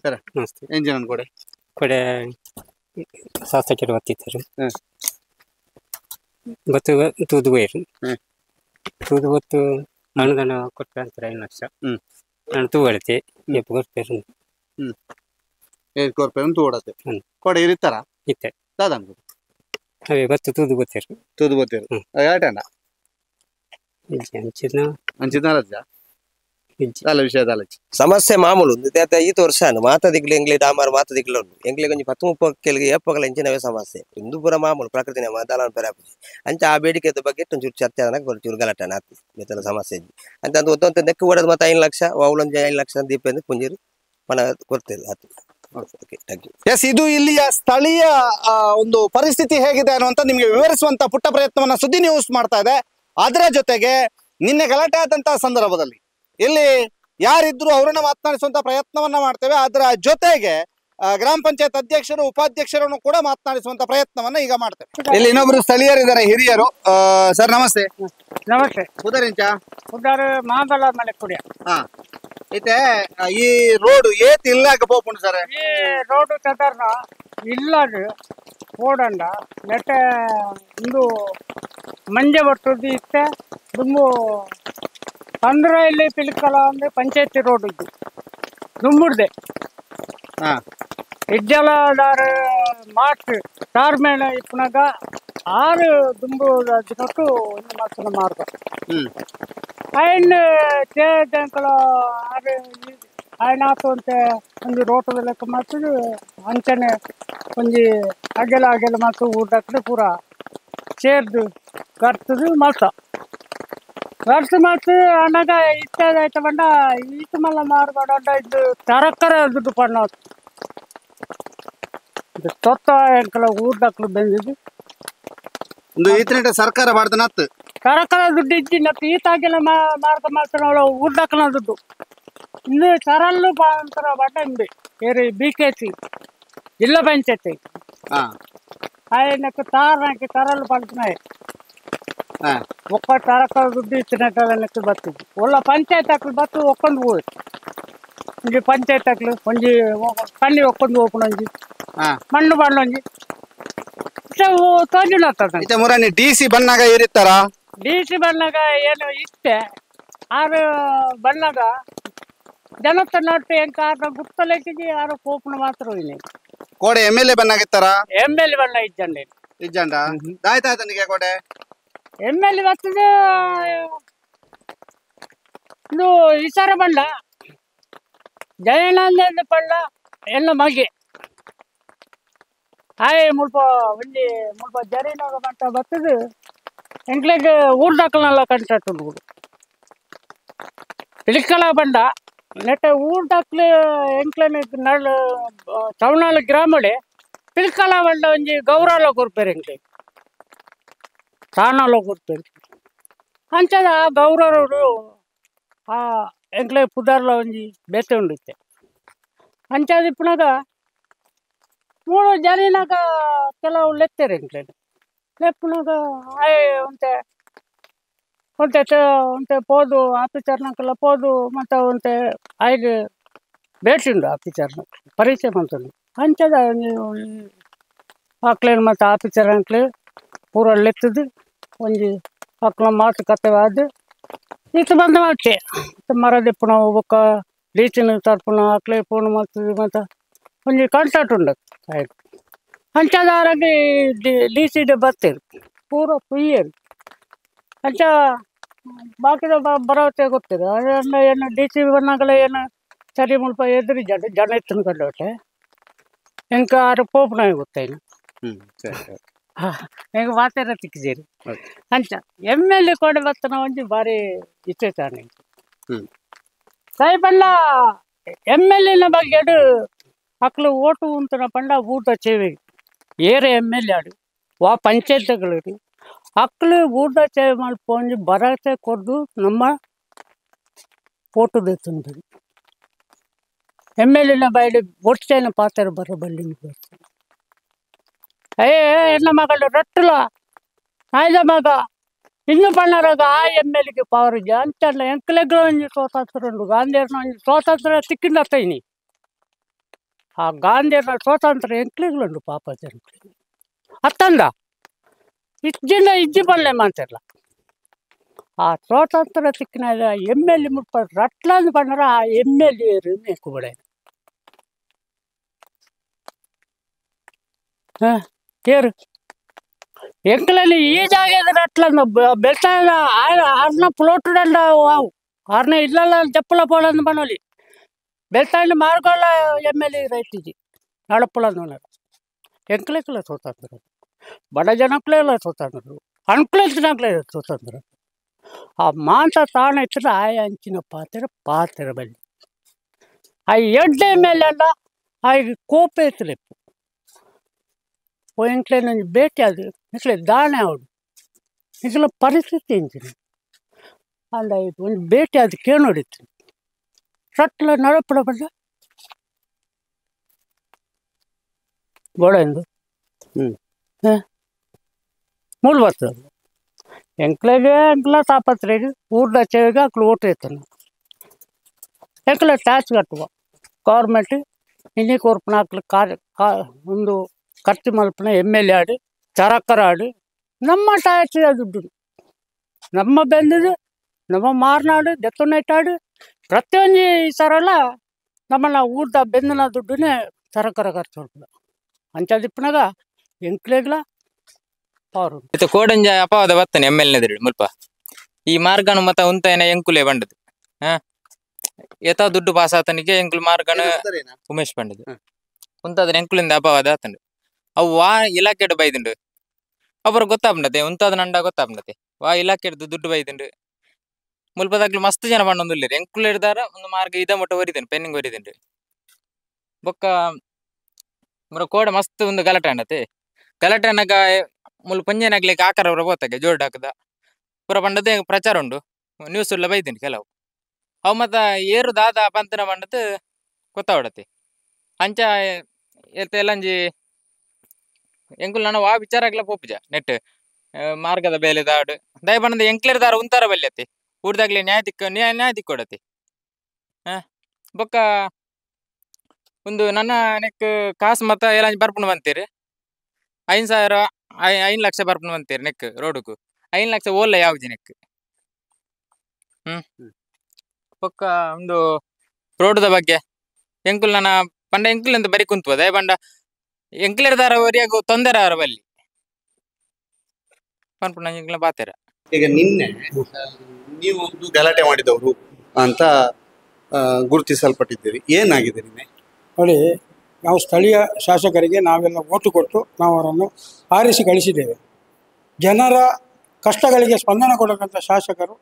ಸರ ನಮಸ್ತೆ. ಎಂಜಿನ್ ಕೊಡೆ ಶಾಸಕರು ಬರ್ತಿದ್ದರು ಗೊತ್ತು ತೂದು ಬೇರು ತೂದು ಗೊತ್ತು ಅನುದಾನ ಕೊಟ್ಟರೆ ಅಂತಾರೆ 5 ಲಕ್ಷ ನಾನು ತೂಗಡ್ತೆ ಎಪ್ಪು ಕೊಡ್ತಾರೆ ಏರ್ಕೋರ್ಪೆ ಒಂದು ಓಡತ್ತೆ ಕೊಡೆ ಇರ್ತಾರ ಇತ್ತೆ ದಾದನ್ ಅವೇ ಗೊತ್ತು ತೂದು ಗೊತ್ತಿರು ತೂದು ಗೊತ್ತಿರು ಯಾಟಣ್ಣ ಅಂಚಿನ ರಜ ಸಮಸ್ಯೆ ಮಾಮೂಲು ಈತ ವರ್ಷ ಮಾತದಿಗ್ಲು ಎಂಗ್ಲಿ ಡಾಮಾರ್ ಮಾತದಿಗ್ಲು ಉಂಟು ಎಂಗ್ಲಿ ಕೊಂಚ 10-30 ಏಪಗಳ ಇಂಚಿನವೇ ಸಮಸ್ಯೆ ಇಂದು ಪೂರ ಮಾಮೂಲು ಪ್ರಕೃತಿನ ಮಾತಾಡೋಣ ಪರಾಪುಜಿ ಅಂಚ ಆ ಬೇಡಿಕೆ ಬಗ್ಗೆ ಒಂಚೂರು ಚರ್ಚೆ ಆದಾಗ ಒಂಚೂರು ಗಲಾಟೆ ಆತು ಮಿತ್ತಲ ಸಮಸ್ಯೆ ಅಂತ ಅದು ಒಂದೊಂದು ನೆಕ್ಕು ಓಡೋದು ಮತ್ತೆ 5 ಲಕ್ಷ ಅವಳೊಂದು 5 ಲಕ್ಷ ದೀಪ ಎಂದು ಪುಂಜಿರು ಮನ ಕೊಡ್ತೇವೆ ಆತು. ಎಸ್, ಇದು ಇಲ್ಲಿಯ ಸ್ಥಳೀಯ ಒಂದು ಪರಿಸ್ಥಿತಿ ಹೇಗಿದೆ ಅನ್ನುವಂತ ನಿಮ್ಗೆ ವಿವರಿಸುವಂತ ಪುಟ್ಟ ಪ್ರಯತ್ನವನ್ನ ಸುದ್ದಿ ನ್ಯೂಸ್ ಮಾಡ್ತಾ ಇದೆ. ಅದರ ಜೊತೆಗೆ ನಿನ್ನೆ ಗಲಾಟೆ ಆದಂತಹ ಸಂದರ್ಭದಲ್ಲಿ ಇಲ್ಲಿ ಯಾರಿದ್ರು ಅವರನ್ನ ಮಾತನಾಡಿಸುವಂತ ಪ್ರಯತ್ನವನ್ನ ಮಾಡ್ತೇವೆ. ಅದರ ಜೊತೆಗೆ ಗ್ರಾಮ ಪಂಚಾಯತ್ ಅಧ್ಯಕ್ಷರು ಉಪಾಧ್ಯಕ್ಷರನ್ನು ಕೂಡ ಮಾತನಾಡಿಸುವಂತ ಪ್ರಯತ್ನವನ್ನ ಈಗ ಮಾಡ್ತೇವೆ. ಇಲ್ಲಿ ಇನ್ನೊಬ್ರು ಸ್ಥಳೀಯರಿದ್ದಾರೆ, ಹಿರಿಯರು. ಸರ್ ನಮಸ್ತೆ. ನಮಸ್ತೆ. ಉದರಿಂಚ ಉದಾರ ಮಾಂಗಲ ಮೇಲೆ ಕುಡಿಯ ಐತೆ ಈ ರೋಡ್ ಏತ್ ಇಲ್ಲಾಗ ಪೋಪುಂಡು ಸರ್ ಈ ರೋಡ್ ಸಾಧಾರಣ ಇಲ್ಲದು ಓಡಂಡ ನೆಟ್ಟೆ ಇಂದು ಮಂಜೆ ಬರ್ತದೆ ಇತ್ತೆ ದುಂಬು ಅಂದ್ರೆ ಇಲ್ಲಿ ಪಿಲಿಕಲ ಅಂದ್ರೆ ಪಂಚಾಯತಿ ರೋಡ್ ಇದ್ದು ದುಂಬುಡ್ದೆ ಇಜ್ಜಲದಾರ ಮಾಟ್ ಟಾರ್ಮೇಣ ಇಪ್ಪನಾಗ 6 ದುಂಬು ದಿನಕ್ಕೂ ಒಂದು ಮಾಸನ ಮಾಡ್ತಾರೆ. ఆయన చేయడంలో ఆయన అంతే ಒಂದು ರೋಟದ ಲೆಕ್ಕ ಮಾಡ್ತದೆ ಅಂಚನೆ ಒಂದು ಅಗೆಲ ಮತ್ತು ಊಟಕ್ಕೆ ಪೂರ ಸೇರ್ದು ಕರ್ತದು ಮಸ ಮತ್ತು ಅನ್ನಾಗ ಇತ್ತಾಯ್ತ ಬಂಡ ಈತ ಮಲ್ಲ ಮಾರ್ಬೇಡ ಇದು ತರಕರ ದುಡ್ಡು ಪಣ್ಣ ತೊತ್ತ ಎಂಕಲ ಊಟಕ್ಕೆ ಬಂದಿದ್ದು ಒಂದು ಈತನ ಸರ್ಕಾರ ಮಾಡ್ತಾನತ್ತು ಸರಕಾರ ದುಡ್ಡು ಇದ್ದಿ ಮತ್ತು ಈತಾಗೆಲ್ಲ ಮಾಡ್ತಾನ ಊಟಕ್ಕನ ದುಡ್ಡು ಇನ್ನು ಸರಲ್ಲು ಅಂತರ ಬಟ್ಟ ఉంది ಬೇರೆ BKC జిల్లా పంచాయతీ ఆయనకు తారనకి తరలు పడుతున్నాయి. ఒక్క తరకల దుడ్డు ఇచ్చినట్టు బతుకు వాళ్ళ పంచాయతీలు బతు ఒక్కంದು పోయి ఇంక పంచాయతీలు కొంచెం కన్నీ ఒక్కంದು ఓపెన్ ఉంది ಮಣ್ಣು ಬಂಡೊಂಜಿ ತೋಜಿನ ಮುರಾನಿ DC ಬಣ್ಣಾಗ ಇರುತ್ತಾರ. DC ಬಣ್ಣಾಗ ಏನು ಇತ್ತೆ ಆರು ಬಣ್ಣಾಗ ಜನತ ನಟ್ಟು ಎಂಕ ಗುರ್ತಲೆಟ್ಟಿಗೆ ಯಾರು ಕೋಪನ ಮಾತ್ರ ಕೋಡೆ MLA ಬಣ್ಣಾಗಿತ್ತಾರ. MLA ಬಣ್ಣ ಇಜ್ಜಂಡ ದಾಯ್ತಾಯ್ತನಿಗೆ ಕೋಡೆ MLA ಬರ್ತದೆ ಇದು ಇಸಾರ ಬಣ್ಣ ಜಯನಂದ ಪಳ್ಳ ಎಲ್ಲ ಮಗೆ ಹಾಯ್ ಮುಲ್ಪ ಒಂದು ಮುಲ್ಪ ಜರಿನಾಗ ಬಂಟ ಬರ್ತದೆ ಎಂಕ್ಲೆಗೆ ಊರ್ದಾಕಲ್ನೆಲ್ಲ ಕಂಟ್ರಾಕ್ಟ್ ಪಿಲಿಕಲ ಬಂಡ ನೆಟ್ಟ ಊರ್ದಾಕ್ಲೆ ಎಂಕ್ಲೆನ ನಡು ಸವನಾಲ ಗ್ರಾಮಡೆ ಪಿಲಿಕಲ ಬಂಡ ಒಂಜಿ ಗೌರಾಲ ಕೊರ್ಪೇರು ಎಂಕ್ಲೆ ತಾನಾಲ ಕೊರ್ಪೇರು ಅಂಚದ ಆ ಗೌರವರು ಆ ಎಂಕ್ಲೆ ಪುದಾರ್ಲ ಒಂಜಿ ಬೇತೆ ಉಂಡಿತ್ತೆ ಅಂಚದ ಇಪ್ಪನಾಗ 3 ಜನಿನಾಗ ಕೆಲವು ಲೆತ್ತೇರು ಎಂಕ್ಲೆ ಲೆಪ್ಪನಾಗ ಆಯ್ ಒಂತೆ ಪೋದು ಆಫೀಸರ್ನಕ್ಕೆಲ್ಲ ಪೋದು ಮತ್ತು ಒಂತೆ ಆಯ್ಗೆ ಬೇಟಿಂಡು ಆಫೀಸರ್ನ ಪರಿಚಯ ಮಾಡ್ತಾನೆ ಅಂಚದ ನೀವು ಮಕ್ಳೇನು ಮತ್ತು ಆಫೀಸರ್ ಅಂಕ್ಲೆ ಪೂರ ಲೆತ್ತದು ಒಂಜಿ ಮಕ್ಳ ಮಾತುಕತೆ ಆದು ಇತ್ತು ಬಂದ ಮಾಡ್ತೆ ಮರದಿಪ್ಪುನ ಹೋಗ್ಬೇಕ ರೀಚಿನ ತರ್ಪುನ ಆಕ್ಲೆ ಫೋನ್ ಮಾಡ್ತದೆ ಮತ್ತು ಒಂಜಿ ಕಾಂಟ್ರಾಕ್ಟ್ ಉಂಡು ಆಯ್ತು ಅಂಚದಾರಾಗಿ DC ಬರ್ತೀರಿ ಪೂರ ಫ್ರೀಯರು ಅಂಚ ಬಾಕಿದ ಭರವಸೆ ಗೊತ್ತಿದೆ ಅದನ್ನ ಏನು DC ಬಣ್ಣಗಳು ಏನು ಸರಿ ಮುಲ್ಪ ಎದುರು ಜನ ಎತ್ತಿನ ಕಂಡೋಟೆ ಎಂಕ ಆರು ಪೋಪನಾಗ ಗೊತ್ತೇನು ಹೆಂಗ ಮಾತಾಡ ತಿಕ್ಕಿದ್ದೀರಿ ಅಂಚ MLA ಕೊಡೆ ಬರ್ತನ ಒಂಜಿ ಭಾರಿ ಇಚ್ಛೆತಾನೆ ಸಾಯಿಬಣ್ಣ MLA ಬಗ್ಗೆ ಮಕ್ಕಳು ಓಟು ಉಂಟನ ಪಂಡ ಊಟ ಚೇವೆ ಏರೆ MLA ಆಡು ವಾ ಪಂಚಾಯತ್ಗಳು ಮಕ್ಕಳು ಊಟ ಚೇವೆ ಮಲ್ಪೊಂಜಿ ಭರವಸೆ ಕೊಡ್ದು ನಮ್ಮ ಓಟು ತಂದು MLA ಬೈಲಿ ಒಟ್ಟೇನ ಪಾತ್ರ ಬರಬಲ್ಲಿ ಎನ್ನ ಮಗಳು ರಟ್ಟಲ ಆಯ್ದ ಮಗ ಇನ್ನು ಪಣ್ಣರಾಗ ಆ MLAಗೆ ಪವರ್ ಇದೆ ಅಂಚಲ್ಲ ಎಂಕ್ಲೆಗ್ಲ ಒಂಜಿ ಸ್ವಾತಂತ್ರ್ಯ ಉಂಡು ಗಾಂಧಿಯರ್ನ ಒಂಜಿ ಸ್ವಾತಂತ್ರ್ಯ ಸಿಕ್ಕಿಂದತ್ತೈನಿ ಆ ಗಾಂಧಿಯರ್ನ ಸ್ವಾತಂತ್ರ್ಯ ಎಂಕ್ಲೆಗ್ಲುಂಡು ಪಾಪ ಜನ ಅತ್ತಂದ ಇಜ್ಜಿ ಬಲ್ಲೆ ಮಾತಾಡಲ್ಲ ಆ ಸ್ವಾತಂತ್ರ್ಯ ಸಿಕ್ಕಿನ MLA ಮುಟ್ಪ ರಟ್ಲಂದು ಪಣ್ಣರ ಆ MLA ನೆಕ್ಕು ಬಡ ತೇರು ಎಂಕಲಲ್ಲಿ ಈ ಜಾಗ ಅట్లా ಬೆಳ್ತಾಯಿಲ್ಲ ఆరున ప్లోట్ వావు ఆరున ఇళ్ళ చెప్పుల పోలని పనులు ಬೆಳ್ತಾಯಿಲ್ಲ ಮಾರ್ಗೋಳ ಎಮ್ಮೆಲ್ಯೆ ರೈತಿಜಿ ನಳಪುಳನ್ನು ಉన్నారు ಎಂಕ್ಲೆಕ್ಕೆಲ್ಲ ಸ್ವತಂತ್ರ ಬಡ ಜನಕ್ಲೆಲ್ಲ ಸ್ವತಂತ್ರ ಅಣ್ಕ್ಲೆಕ್ ಜನಕ್ಲೆ ಸ್ವತಂತ್ರ ಆ ಮಾಂಸ ತಾಣ ಇಟ್ಟರೆ ಆಯ ಹಂಚಿನ ಪಾತ್ರೆ ಬಲ್ಲಿ ಆ ಎಡ್ಡೆ ಮೇಲೆಲ್ಲ ಆ ಕೋಪ ಎತ್ತಲೆಪ್ಪು ಎಂಕ್ಲೆ ನನಗೆ ಭೇಟಿ ಅದು ಇಕ್ಲೆ ದಾಣೆ ಅವಡು ಇಕ್ಲ ಪರಿಸ್ಥಿತಿ ಎಂಚಿನ ಅಲ್ಲ ಇದು ಒಂದು ಭೇಟಿ ಅದು ಕೇಳೋಡಿತ್ತು ಸಟ್ಲ ನಳಪುಡ ಬಂದ ಗೋಡೆಂದು ಮೂಲ ಬರ್ತದೆ ಎಂಕ್ಲೆಗೆ ಎಂಕ್ಲ ತಾಪತ್ರೆಗೆ ಊರ್ದ ಚೆವಿಗೆ ಅಕ್ಲು ಓಟ್ ಇರ್ತಾನೆ ಎಂಕ್ಲ ಟ್ಯಾಕ್ಸ್ ಕಟ್ಟುವ ಗೌರ್ಮೆಂಟ್ ಇನ್ನಿ ಕೊರ್ಪನ ಅಕ್ಲು ಒಂದು ಖರ್ಚು ಮಲ್ಪನ ಎಮ್ಮೆಲ್ಯೆ ಆಡಿ ಚರಕರ ಆಡಿ ನಮ್ಮ ಟ್ಯಾಕ್ಸ್ ದುಡ್ಡು ನಮ್ಮ ಬೆಂದಿದು ನಮ್ಮ ಮಾರ್ನಾಡು ದೆತ್ತೊನೆಟ್ಟಾಡು ಪ್ರತಿಯೊಂದು ಈ ಸರಲ್ಲ ನಮ್ಮನ್ನ ಊರ್ದ ಬೆಂದಿನ ದುಡ್ಡನ್ನೇ ಚರಕರ ಖರ್ಚು ಮಾಡ್ತದೆ ಅಂಚದಿಪ್ಪನಾಗ ಎಂಕ್ಲೆಗ್ಲ ಪವರ್ ಇತ್ತು ಕೋಡಂಜ ಅಪವಾದ ಬತ್ತಾನೆ ಎಮ್ಮೆಲ್ನೆದಿರು ಮುಲ್ಪ ಈ ಮಾರ್ಗನು ಮತ್ತ ಉಂತೇನ ಎಂಕುಲೆ ಬಂಡದು ಏತ ದುಡ್ಡು ಪಾಸ್ ಆತನಿಗೆ ಎಂಕುಲು ಮಾರ್ಗನು ಉಮೇಶ್ ಬಂಡದು ಉಂತಾದ್ರೆ ಎಂಕುಲಿಂದ ಅಪವಾದ ಆತಂಡು ಅವು ವಾ ಇಲಾಖೆಡು ಬೈದುಂಡು ಒಬ್ಬರು ಗೊತ್ತಾಗ್ನತೆ ಉಂತಾದ ನಂಡ ಗೊತ್ತಾಗ್ನತೆ ವಾ ಇಲಾಖೆಡ್ದು ದುಡ್ಡು ಬೈದುಂಡು ಮುಲ್ಪದಾಗ್ಲು ಮಸ್ತ್ ಜನ ಬಂಡೊಂದುಲ್ಲೇರು ಎಂಕುಲು ಹಿಡ್ದಾರ ಒಂದು ಮಾರ್ಗ ಇದ ಮೊಟ್ಟ ಒರಿದೇನು ಪೆನ್ನಿಂಗ್ ಒರಿದಿಂಡು ಬೊಕ್ಕ ಮುರ ಕೋಡ ಮಸ್ತ್ ಒಂದು ಗಲಾಟೆ ಅಂಡತೆ ಗಲಾಟೆ ಅನ್ನಗ ಮುಲ್ ಪಂಜನಾಗ್ಲಿಕ್ಕೆ ಆಕಾರ ಅವರ ಹೋತಾಗೆ ಜೋಡ್ ಹಾಕದ ಪೂರ ಪಂಡದೆ ಪ್ರಚಾರ ಉಂಡು ನ್ಯೂಸ್ ಎಲ್ಲ ಬೈತೀನಿ ಕೆಲವು ಅವು ಮತ್ತ ಏರು ದಾದ ಪಂತನ ಪಂಡತ್ ಗೊತ್ತಾವಡತೆ ಅಂಚ ಎಲ್ಲಂಜಿ ಎಂಕುಲ್ ನಾನು ವಾ ವಿಚಾರಕ್ಲ ಪೋಪುಜ ನೆಟ್ ಮಾರ್ಗದ ಬೇಲೆ ದಾಡು ದಯ ಪಂಡದ ಎಂಕ್ಲೇರ್ ದಾರ ಉಂತಾರ ಬಲ್ಯತೆ ಊರ್ದಾಗ್ಲಿ ನ್ಯಾಯ ತಿಕ್ಕೊಡತಿ ಬೊಕ್ಕ ಒಂದು ನನ್ನ ನೆಕ್ ಕಾಸು ಮತ್ತ ಎಲ್ಲಂಜಿ ಬರ್ಪುಣ್ ಬಂತೀರಿ 5,000 5 ಲಕ್ಷ ಬರ್ಪುಣ್ ಬಂತೀರಿ ನೆಕ್ ರೋಡ್ಕು 5 ಲಕ್ಷ ಓಲ್ಲ ಯಾವ್ದು ನೆಕ್ ಬೊಕ್ಕ ಒಂದು ರೋಡ್ದ ಬಗ್ಗೆ ಎಂಕುಲ್ ನನ್ನ ಪಂಡ ಎಂಕುಲ್ ಅಂತ ಬರಿ ಕುಂತ್ಬೋದ ಪಂಡ ಎಂಕ್ಲೇರ್ ದಾರ ಒರಿಯಾಗ ತೊಂದರೆ ಅವರ ಬಲ್ಲಿ ಪನ್ಪುಣ ಎಂಕ್ಲ ಬಾತೆರ ಈಗ ನಿನ್ನೆ ನೀವು ಒಂದು ಗಲಾಟೆ ಮಾಡಿದವರು ಅಂತ ಗುರುತಿಸಲ್ಪಟ್ಟಿದ್ದೀರಿ, ಏನಾಗಿದೆ ನಿನ್ನೆ? ನೋಡಿ, ನಾವು ಸ್ಥಳೀಯ ಶಾಸಕರಿಗೆ ನಾವೆಲ್ಲ ಓಟು ಕೊಟ್ಟು ನಾವು ಅವರನ್ನು ಆರಿಸಿ ಕಳಿಸಿದ್ದೇವೆ. ಜನರ ಕಷ್ಟಗಳಿಗೆ ಸ್ಪಂದನೆ ಕೊಡದಂಥ ಶಾಸಕರು,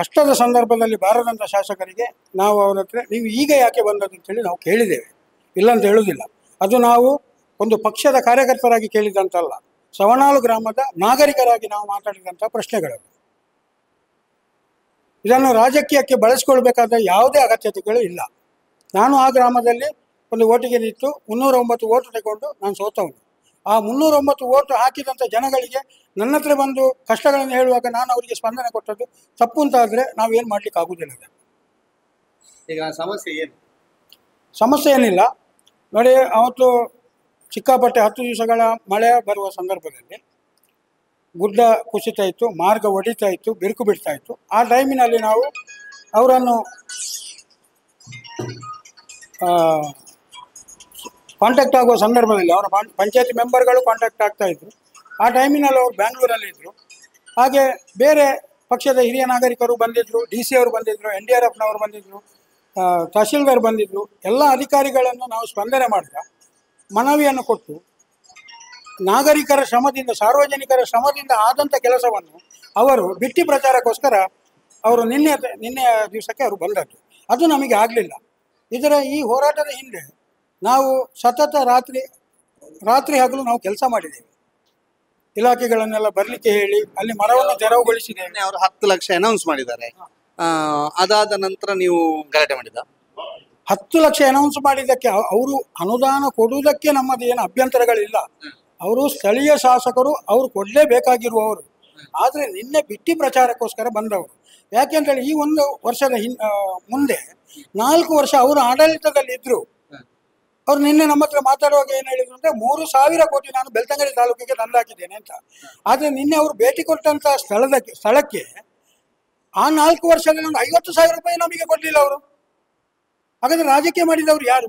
ಕಷ್ಟದ ಸಂದರ್ಭದಲ್ಲಿ ಬಾರದಂಥ ಶಾಸಕರಿಗೆ ನಾವು ಅವರ ಹತ್ರ ನೀವು ಈಗ ಯಾಕೆ ಬಂದದ್ದು ಅಂತೇಳಿ ನಾವು ಕೇಳಿದ್ದೇವೆ, ಇಲ್ಲ ಅಂತ ಹೇಳುವುದಿಲ್ಲ. ಅದು ನಾವು ಒಂದು ಪಕ್ಷದ ಕಾರ್ಯಕರ್ತರಾಗಿ ಕೇಳಿದಂತಲ್ಲ, ಸವಣಾಳು ಗ್ರಾಮದ ನಾಗರಿಕರಾಗಿ ನಾವು ಮಾತಾಡಿದಂಥ ಪ್ರಶ್ನೆಗಳು. ಇದನ್ನು ರಾಜಕೀಯಕ್ಕೆ ಬಳಸಿಕೊಳ್ಬೇಕಾದ ಯಾವುದೇ ಅಗತ್ಯತೆಗಳು ಇಲ್ಲ. ನಾನು ಆ ಗ್ರಾಮದಲ್ಲಿ ಒಂದು ಓಟಿಗೆ ನಿಂತು 309 ಓಟು ತಗೊಂಡು ನಾನು ಸೋತವನು. ಆ 309 ಓಟು ಹಾಕಿದಂಥ ಜನಗಳಿಗೆ ನನ್ನ ಹತ್ರ ಬಂದು ಕಷ್ಟಗಳನ್ನು ಹೇಳುವಾಗ ನಾನು ಅವರಿಗೆ ಸ್ಪಂದನೆ ಕೊಟ್ಟದ್ದು ತಪ್ಪು ಅಂತಾದರೆ ನಾವೇನು ಮಾಡ್ಲಿಕ್ಕೆ ಆಗುವುದಿಲ್ಲ. ಈಗ ಸಮಸ್ಯೆ ಏನು? ಸಮಸ್ಯೆ ಏನಿಲ್ಲ ನೋಡಿ, ಅವತ್ತು ಸಿಕ್ಕಾಪಟ್ಟೆ 10 ದಿವಸಗಳ ಮಳೆ ಬರುವ ಸಂದರ್ಭದಲ್ಲಿ ಗುಡ್ಡ ಕುಸಿತಾ ಇತ್ತು, ಮಾರ್ಗ ಒಡಿತಾ ಇತ್ತು, ಬಿರುಕು ಬಿಡ್ತಾ ಇತ್ತು. ಆ ಟೈಮಿನಲ್ಲಿ ನಾವು ಅವರನ್ನು ಕಾಂಟ್ಯಾಕ್ಟ್ ಆಗುವ ಸಂದರ್ಭದಲ್ಲಿ ಅವರ ಪಂಚಾಯತಿ ಮೆಂಬರ್ಗಳು ಕಾಂಟ್ಯಾಕ್ಟ್ ಆಗ್ತಾ ಇದ್ರು. ಆ ಟೈಮಿನಲ್ಲಿ ಅವರು ಬ್ಯಾಂಗ್ಳೂರಲ್ಲಿ ಇದ್ದರು. ಹಾಗೆ ಬೇರೆ ಪಕ್ಷದ ಹಿರಿಯ ನಾಗರಿಕರು ಬಂದಿದ್ದರು, DC ಅವರು ಬಂದಿದ್ದರು, NDRFನವರು ಬಂದಿದ್ದರು, ತಹಶೀಲ್ದಾರ್ ಬಂದಿದ್ದರು. ಎಲ್ಲ ಅಧಿಕಾರಿಗಳನ್ನು ನಾವು ಸ್ಪಂದನೆ ಮಾಡಿದ ಮನವಿಯನ್ನು ಕೊಟ್ಟು ನಾಗರಿಕರ ಶ್ರಮದಿಂದ, ಸಾರ್ವಜನಿಕರ ಶ್ರಮದಿಂದ ಆದಂಥ ಕೆಲಸವನ್ನು ಅವರು ಬಿಟ್ಟಿ ಪ್ರಚಾರಕ್ಕೋಸ್ಕರ ಅವರು ನಿನ್ನೆಯ ದಿವಸಕ್ಕೆ ಅವರು ಬಂದದ್ದು. ಅದು ನಮಗೆ ಆಗಲಿಲ್ಲ. ಈ ಹೋರಾಟದ ಹಿಂದೆ ನಾವು ಸತತ ರಾತ್ರಿ ಹಗಲು ನಾವು ಕೆಲಸ ಮಾಡಿದ್ದೇವೆ. ಇಲಾಖೆಗಳನ್ನೆಲ್ಲ ಬರಲಿಕ್ಕೆ ಹೇಳಿ ಅಲ್ಲಿ ಮರವನ್ನು ತೆರವುಗೊಳಿಸಿದ್ದೇವೆ. ಅವರು 10 ಲಕ್ಷ ಅನೌನ್ಸ್ ಮಾಡಿದ್ದಾರೆ. ಅದಾದ ನಂತರ ನೀವು ಗಲಾಟೆ ಮಾಡಿದ 10 ಲಕ್ಷ ಅನೌನ್ಸ್ ಮಾಡಿದ್ದಕ್ಕೆ ಅವರು ಅನುದಾನ ಕೊಡುವುದಕ್ಕೆ ನಮ್ಮದು ಏನು ಅಭ್ಯಂತರಗಳಿಲ್ಲ. ಅವರು ಸ್ಥಳೀಯ ಶಾಸಕರು, ಅವರು ಕೊಡಲೇಬೇಕಾಗಿರುವವರು. ಆದರೆ ನಿನ್ನೆ ಬಿಟ್ಟಿ ಪ್ರಚಾರಕ್ಕೋಸ್ಕರ ಬಂದವರು. ಯಾಕೆಂತೇಳಿ ಈ 1 ವರ್ಷದ ಮುಂದೆ 4 ವರ್ಷ ಅವರು ಆಡಳಿತದಲ್ಲಿ ಇದ್ದರು. ಅವ್ರು ನಿನ್ನೆ ನಮ್ಮ ಹತ್ರ ಮಾತಾಡುವಾಗ ಏನು ಹೇಳಿದ್ರು ಅಂದರೆ 3,000 ಕೋಟಿ ನಾನು ಬೆಳ್ತಂಗಡಿ ತಾಲೂಕಿಗೆ ತಂದಾಕಿದ್ದೇನೆ ಅಂತ. ಆದರೆ ನಿನ್ನೆ ಅವರು ಭೇಟಿ ಕೊಟ್ಟಂಥ ಸ್ಥಳಕ್ಕೆ ಆ 4 ವರ್ಷದಲ್ಲಿ ಒಂದು 50,000 ರೂಪಾಯಿ ನಮಗೆ ಕೊಡಲಿಲ್ಲ ಅವರು. ಹಾಗಾದರೆ ರಾಜಕೀಯ ಮಾಡಿದವರು ಯಾರು?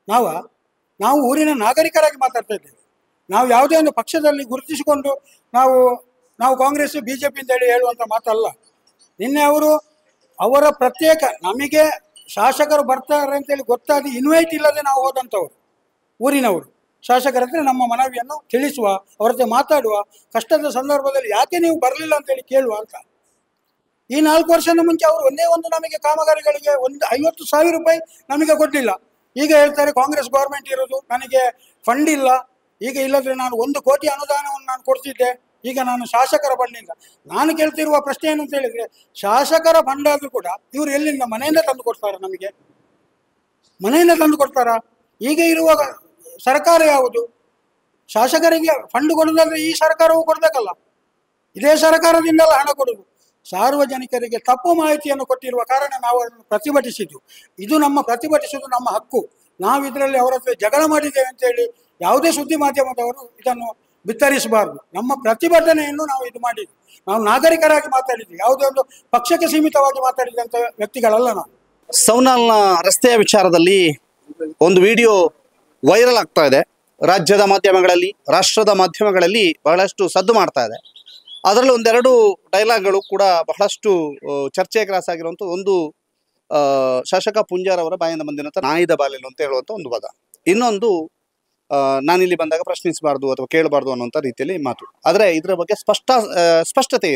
ನಾವ? ನಾವು ಊರಿನ ನಾಗರಿಕರಾಗಿ ಮಾತಾಡ್ತಾ ಇದ್ದೇವೆ. ನಾವು ಯಾವುದೇ ಒಂದು ಪಕ್ಷದಲ್ಲಿ ಗುರುತಿಸಿಕೊಂಡು ನಾವು ಕಾಂಗ್ರೆಸ್ BJP ಅಂತೇಳಿ ಹೇಳುವಂಥ ಮಾತಲ್ಲ. ನಿನ್ನೆ ಅವರ ಪ್ರತ್ಯೇಕ ನಮಗೆ ಶಾಸಕರು ಬರ್ತಾರೆ ಅಂತೇಳಿ ಗೊತ್ತಾಗಿ ಇನ್ವೈಟ್ ಇಲ್ಲದೆ ನಾವು ಹೋದಂಥವ್ರು ಊರಿನವರು ಶಾಸಕರಂದ್ರೆ ನಮ್ಮ ಮನವಿಯನ್ನು ತಿಳಿಸುವ, ಅವರ ಜೊತೆ ಮಾತಾಡುವ, ಕಷ್ಟದ ಸಂದರ್ಭದಲ್ಲಿ ಯಾಕೆ ನೀವು ಬರಲಿಲ್ಲ ಅಂತೇಳಿ ಕೇಳುವ ಅಂತ. ಈ 4 ವರ್ಷದ ಮುಂಚೆ ಅವರು ಒಂದೇ ಒಂದು ನಮಗೆ ಕಾಮಗಾರಿಗಳಿಗೆ 50,000 ರೂಪಾಯಿ ನಮಗೆ ಕೊಡಲಿಲ್ಲ. ಈಗ ಹೇಳ್ತಾರೆ ಕಾಂಗ್ರೆಸ್ ಗೌರ್ಮೆಂಟ್ ಇರೋದು, ನನಗೆ ಫಂಡ್ ಇಲ್ಲ, ಈಗ ಇಲ್ಲದ್ರೆ ನಾನು 1 ಕೋಟಿ ಅನುದಾನವನ್ನು ನಾನು ಕೊಡ್ತಿದ್ದೆ, ಈಗ ನಾನು ಶಾಸಕರ ಫಂಡಿಂದ. ನಾನು ಕೇಳ್ತಿರುವ ಪ್ರಶ್ನೆ ಏನು ಅಂತ ಹೇಳಿದ್ರೆ, ಶಾಸಕರ ಫಂಡ್ ಆದರೂ ಕೂಡ ಇವರು ಎಲ್ಲಿಂದ ಮನೆಯಿಂದ ತಂದು ಕೊಡ್ತಾರ? ನಮಗೆ ಮನೆಯಿಂದ ತಂದು ಕೊಡ್ತಾರಾ? ಈಗ ಇರುವ ಸರ್ಕಾರ ಯಾವುದು? ಶಾಸಕರಿಗೆ ಫಂಡ್ ಕೊಡೋದಾದ್ರೆ ಈ ಸರ್ಕಾರವು ಕೊಡಬೇಕಲ್ಲ, ಇದೇ ಸರ್ಕಾರದಿಂದಲ್ಲ ಹಣ ಕೊಡುವುದು. ಸಾರ್ವಜನಿಕರಿಗೆ ತಪ್ಪು ಮಾಹಿತಿಯನ್ನು ಕೊಟ್ಟಿರುವ ಕಾರಣ ನಾವು ಅದನ್ನು ಪ್ರತಿಭಟಿಸಿದ್ದು. ಇದು ಪ್ರತಿಭಟಿಸುವುದು ನಮ್ಮ ಹಕ್ಕು. ನಾವು ಇದರಲ್ಲಿ ಅವರ ಹತ್ರ ಜಗಳ ಮಾಡಿದ್ದೇವೆ ಅಂತೇಳಿ ಯಾವುದೇ ಸುದ್ದಿ ಮಾಧ್ಯಮದವರು ಇದನ್ನು ಬಿತ್ತರಿಸಬಾರ್ದು. ನಮ್ಮ ಪ್ರತಿಭಟನೆಯನ್ನು ನಾವು ಇದು ಮಾಡಿದ್ವಿ. ನಾವು ನಾಗರಿಕರಾಗಿ ಮಾತಾಡಿದ್ವಿ, ಯಾವುದೇ ಒಂದು ಪಕ್ಷಕ್ಕೆ ಸೀಮಿತವಾಗಿ ಮಾತಾಡಿದಂಥ ವ್ಯಕ್ತಿಗಳಲ್ಲ ನಾವು. ಸೌನಾಲ್ನ ರಸ್ತೆಯ ವಿಚಾರದಲ್ಲಿ ಒಂದು ವಿಡಿಯೋ ವೈರಲ್ ಆಗ್ತಾ ಇದೆ. ರಾಜ್ಯದ ಮಾಧ್ಯಮಗಳಲ್ಲಿ, ರಾಷ್ಟ್ರದ ಮಾಧ್ಯಮಗಳಲ್ಲಿ ಬಹಳಷ್ಟು ಸದ್ದು ಮಾಡ್ತಾ ಇದೆ. ಅದರಲ್ಲಿ ಒಂದೆರಡು ಡೈಲಾಗ್ಗಳು ಕೂಡ ಬಹಳಷ್ಟು ಚರ್ಚೆಗೆ ಗ್ರಾಸಾಗಿರುವಂಥ ಒಂದು, ಶಾಸಕ ಪುಂಜಾರ್ ಅವರ ಬಾಯಿಂದ ಬಂದಿರುವಂಥ ನಾಯಿದ ಬಾಲೆಲು ಅಂತ ಹೇಳುವಂಥ ಒಂದು ಪದ, ಇನ್ನೊಂದು ನಾನಿಲ್ಲಿ ಬಂದಾಗ ಪ್ರಶ್ನಿಸಬಾರ್ದು ಅಥವಾ ಕೇಳಬಾರ್ದು ಅನ್ನುವಂಥ ರೀತಿಯಲ್ಲಿ ಮಾತು. ಆದರೆ ಇದರ ಬಗ್ಗೆ ಸ್ಪಷ್ಟತೆ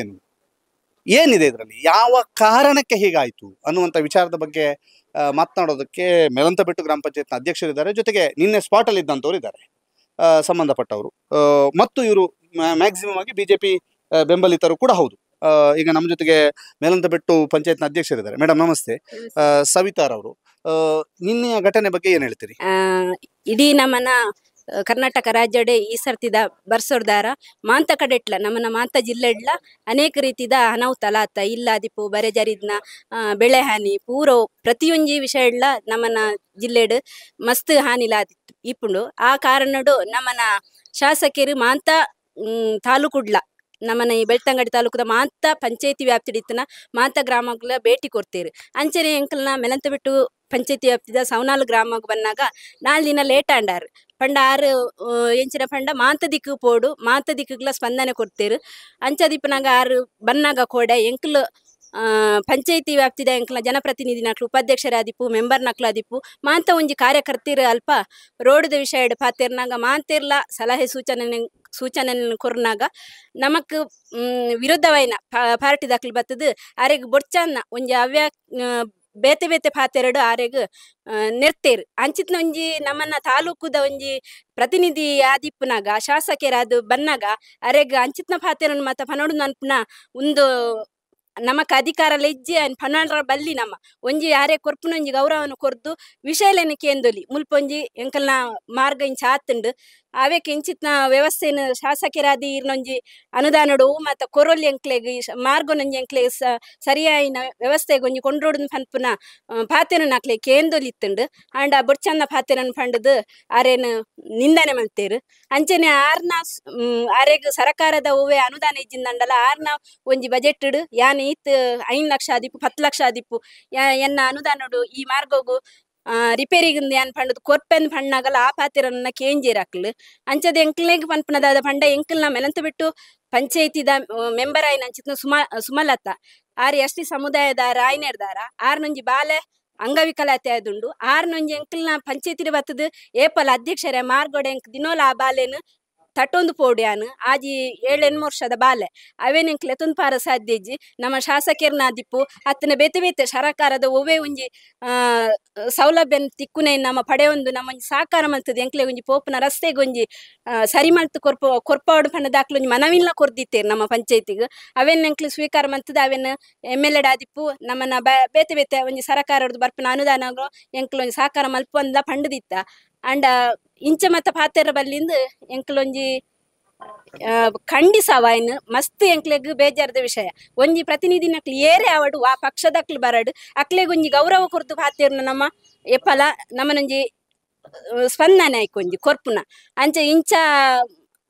ಏನಿದೆ ಇದರಲ್ಲಿ, ಯಾವ ಕಾರಣಕ್ಕೆ ಹೀಗಾಯಿತು ಅನ್ನುವಂಥ ವಿಚಾರದ ಬಗ್ಗೆ ಮಾತನಾಡೋದಕ್ಕೆ ಮೆಲಂತಬೆಟ್ಟು ಗ್ರಾಮ ಪಂಚಾಯತ್ನ ಅಧ್ಯಕ್ಷರಿದ್ದಾರೆ, ಜೊತೆಗೆ ನಿನ್ನೆ ಸ್ಪಾಟಲ್ಲಿ ಇದ್ದಂಥವ್ರು ಇದ್ದಾರೆ ಸಂಬಂಧಪಟ್ಟವರು, ಮತ್ತು ಇವರು ಮ್ಯಾಕ್ಸಿಮಮ್ ಆಗಿ BJP ಬೆಂಬಲಿತರು ಕೂಡ ಹೌದು. ಈಗ ನಮ್ಮ ಜೊತೆಗೆ ಮೆಲಂತಬೆಟ್ಟು ಪಂಚಾಯತ್ನ ಅಧ್ಯಕ್ಷರಿದ್ದಾರೆ. ಮೇಡಮ್ ನಮಸ್ತೆ. ಸವಿತಾರವರು, ನಿನ್ನೆಯ ಘಟನೆ ಬಗ್ಗೆ ಏನು ಹೇಳ್ತೀರಿ? ಇಡೀ ನಮ್ಮನ ಕರ್ನಾಟಕ ರಾಜ್ಯಡೆ ಈ ಸರ್ತಿದ ಬರ್ಸೋರ್ದಾರ ಮಾಂತ ಕಡೆಟ್ಲ ನಮ್ಮನ ಮಾಂತ ಜಿಲ್ಲೆಡ್ಲ ಅನೇಕ ರೀತಿದ ಅನಾಹುತಲಾತ ಇಲ್ಲಾದಿಪ್ಪು ಬರೆ ಜರಿದ್ನ ಬೆಳೆ ಹಾನಿ ಪೂರೋ ಪ್ರತಿಯೊಂಜಿ ವಿಷಯಡ್ಲ ನಮ್ಮನ ಜಿಲ್ಲೆಡ್ ಮಸ್ತ್ ಹಾನಿಲಾದಿತ್ತು ಇಪ್ಪುಂಡು. ಆ ಕಾರಣಡು ನಮ್ಮನ ಶಾಸಕರು ಮಾಂತ ತಾಲೂಕುಡ್ಲ ನಮ್ಮನ ಈ ಬೆಳ್ತಂಗಡಿ ತಾಲೂಕದ ಮಾಂತ ಪಂಚಾಯತಿ ವ್ಯಾಪ್ತಿಡಿತ್ತನ ಮಾಂತ ಗ್ರಾಮಗಳ ಭೇಟಿ ಕೊಡ್ತೇರು. ಅಂಚನೆ ಎಂಕಲ್ನ ಮೆಲಂತಬೆಟ್ಟು ಪಂಚಾಯತಿ ವ್ಯಾಪ್ತಿದ ಸೌನಾಲ್ ಗ್ರಾಮಕ್ಕೆ ಬಂದಾಗ 4 ದಿನ ಲೇಟ್ ಆಂಡಾರು ಪಂಡ 6 ಎಂಚಿನ ಪಂಡ ಮಾಂತ ದಿಕ್ಕು ಪೋಡು ಮಾಂತ ದಿಕ್ಕುಗಳ ಸ್ಪಂದನೆ ಕೊಡ್ತೇರು. ಅಂಚದಿಪ್ಪನಾಗ 6 ಬನ್ನಾಗ ಕೋಡ ಎಂಕಲ್ ಪಂಚಾಯತಿ ವ್ಯಾಪ್ತಿದ ಎಂಕಲ್ನ ಜನಪ್ರತಿನಿಧಿ ನಕ್ಲು ಉಪಾಧ್ಯಕ್ಷರಾದಿಪ್ಪು ಮೆಂಬರ್ ನಕ್ಲಾದಿಪ್ಪು ಮಾಂತ ಒಂಜಿ ಕಾರ್ಯಕರ್ತಿರು ಅಲ್ಪ ರೋಡ್ದ ವಿಷಯ ಪಾತೇರ್ನಾಗ ಮಾಂತೇರ್ಲ ಸಲಹೆ ಸೂಚನೆ ಕೊರ್ನಾಗ ನಮಕ್ ವಿರುದ್ಧವೈನ ಪಾರ್ಟಿ ದಾಖಲು ಬತ್ತದು ಆರೆಗ್ ಬೊಡ್ಚನ್ನ ಒಂಜಿ ಬೇತೆ ಬೇತೆ ಪಾತೆರಡು ಆರೆಗ್ ನೆರ್ತೇರು. ಅಂಚಿತ್ನ ಒಂಜಿ ನಮ್ಮನ್ನ ತಾಲೂಕುದ ಒಂಜಿ ಪ್ರತಿನಿಧಿ ಆದಿಪ್ಪನಾಗ ಶಾಸಕರಾದು ಬನ್ನಾಗ ಅರೆಗ್ ಅಂಚಿತ್ನ ಪಾತೆರನ್ನು ಮತ್ತ ಪನೋಡು ನನ್ಪುನ ಒಂದು ನಮಕ್ ಅಧಿಕಾರ ಲೆಜ್ಜೆ ಪನ್ನರ ಬಲ್ಲಿ ನಮ್ಮ ಒಂಜಿ ಯಾರೇ ಕೊರ್ಪುನ ಒಂಜಿ ಗೌರವವನ್ನು ಕೊರ್ದು ವಿಷಯಲೇನ ಕೇಂದೊಲಿ ಮುಲ್ಪೊಂಜಿ ಎಂಕಲ್ನ ಮಾರ್ಗ ಇಂಚ ಆತುಂಡು ಅವೇಕೆ ಇಂಚಿತ್ನ ವ್ಯವಸ್ಥೆನ ಶಾಸಕರಾದಿ ಇರ್ನೊಂಜಿ ಅನುದಾನಡು ಮತ್ತ ಕೊರೊಲಿ ಎಂಕ್ಲೆಗ್ ಮಾರ್ಗನೊಂಜಿ ಎಂಕ್ಲೆಗ್ ಸರಿಯಾಯಿನ ವ್ಯವಸ್ಥೆಗೆ ಒಂಜಿ ಕೊಂಡ್ರೋಡು ಪನ್ಪುನ ಪಾತೆನ ನಾಕ್ಲೆ ಕೇಂದೊಲಿತ್ತುಂಡು ಅಂಡ ಬೊಡ್ಚನ್ನ ಪಾತೆರನ್ನು ಪಂಡದು ಆರೇನು ನಿಂದನೆ ಮಲ್ತೇರು. ಅಂಚನೆ ಆರೆಗ್ ಸರಕಾರದ ಓವೆ ಅನುದಾನ ಇಜ್ಜಿಂದಂಡಲ ಒಂಜಿ ಬಜೆಟ್ ಯಾನ್ ಈತ್ 5 ಲಕ್ಷ ಆದಿಪ್ಪು 10 ಲಕ್ಷ ಆದಿಪ್ಪು ಎನ್ನ ಅನುದಾನಡು ಈ ಮಾರ್ಗಗು ರಿಪೇರಿಗಿಂದ ಏನ್ ಪಂಡದು ಕೊರ್ಪೆನ್ ಪಣ್ಣಾಗಲ್ಲ ಆ ಪಾತಿರನ್ನ ಕೇಂಜೇರಾಕ್ಲು ಅಂಚದ ಎಂಕ್ಲೆಗ್ ಪನ್ಪನದಾದ ಪಂಡ ಎಂಕಲ್ನ ಮೆಲಂತಬೆಟ್ಟು ಪಂಚಾಯತಿದ ಮೆಂಬರ್ ಆಯ್ನ ಅಂಚಿತ್ನ ಸುಮಲತ ಆರ್ ಎಷ್ಟಿ ಸಮುದಾಯದ ರಾಯ್ನೆರ್ದಾರ ಆರ್ನೊಂಜಿ ಬಾಲೆ ಅಂಗವಿಕಲತೆ ಆದುಂಡು ಆರ್ನೊಂಜಿ ಎಂಕಲ್ನ ಪಂಚಾಯತಿದ ಬತ್ತದು ಏಪಲ್ ಅಧ್ಯಕ್ಷರೇ ಮಾರ್ಗೋಡೆ ಎಂಕ್ ದಿನೋಲ ಆ ಬಾಲೆನು ತಟ್ಟೊಂದು ಪೋಡ್ಯಾನು ಆಜಿ 7-8 ವರ್ಷದ ಬಾಲೆ ಅವೇನ್ ಎಂಕ್ಲೆ ಎತ್ತೊಂದು ಪಾರ ಸಾಧ್ಯಜ್ಜಿ ನಮ್ಮ ಶಾಸಕರ್ನ ದಿಪ್ಪು ಅತ್ತನ ಬೇತೆ ಬೇತೆ ಸರಕಾರದ ಒವ್ವೇ ಒಂಜಿ ಸೌಲಭ್ಯ ತಿಕ್ಕುನೆ ನಮ್ಮ ಪಡೆಯೊಂದು ನಮ್ಮ ಸಾಕಾರ ಮಲ್ತದೆ ಎಂಕ್ಲೆ ಒಂಜಿ ಪೋಪುನ ರಸ್ತೆಗೆ ಒಂಜಿ ಸರಿ ಮಲ್ತು ಕೊರ್ಪಾಡು ಪಂಡ ದಾಖಲು ಒಂಜಿ ಮನವಿಲ್ಲ ಕೊರ್ದಿತ್ತೇರು ನಮ್ಮ ಪಂಚಾಯತಿಗೆ ಅವೇನ್ ಎಂಕ್ಲೆ ಸ್ವೀಕಾರ ಮಲ್ತದೆ ಅವೇನ್ MLA ಆದಿಪ್ಪು ನಮ್ಮನ್ನ ಬೇತೆ ಬೇತೆ ಒಂಜಿ ಸರಕಾರದ ಬರ್ಪಿನ ಅನುದಾನಗಳು ಎಂಕ್ಲೆ ಒಂಜಿ ಸಾಕಾರ ಮಲ್ಪೊಂದ ಪಂಡದಿತ್ತ ಅಂಡ ಇಂಚ ಮತ್ತ ಪಾತೆರ ಬಲ್ಲಿಂದ ಎಂಕ್ಲೊಂಜಿ ಖಂಡಿಸವಾಯ್ನು ಮಸ್ತ್ ಎಂಕ್ಲೆಗ್ ಬೇಜಾರದ ವಿಷಯ ಒಂಜಿ ಪ್ರತಿನಿಧಿ ನಕ್ಲಿ ಏರೆ ಅವಡು ಆ ಪಕ್ಷದಕ್ಲು ಬರಡು ಅಕ್ಲೆಗ್ ಒಂಜಿ ಗೌರವ ಕೊರ್ದು ಪಾತೆರ್ನ ನಮ್ಮ ಎಪ್ಪಲ ನಮ್ಮನೊಂಜಿ ಸ್ಪಂದನೆ ಆಯ್ಕೊಂಜಿ ಕೊರ್ಪುನ ಅಂಚ ಇಂಚ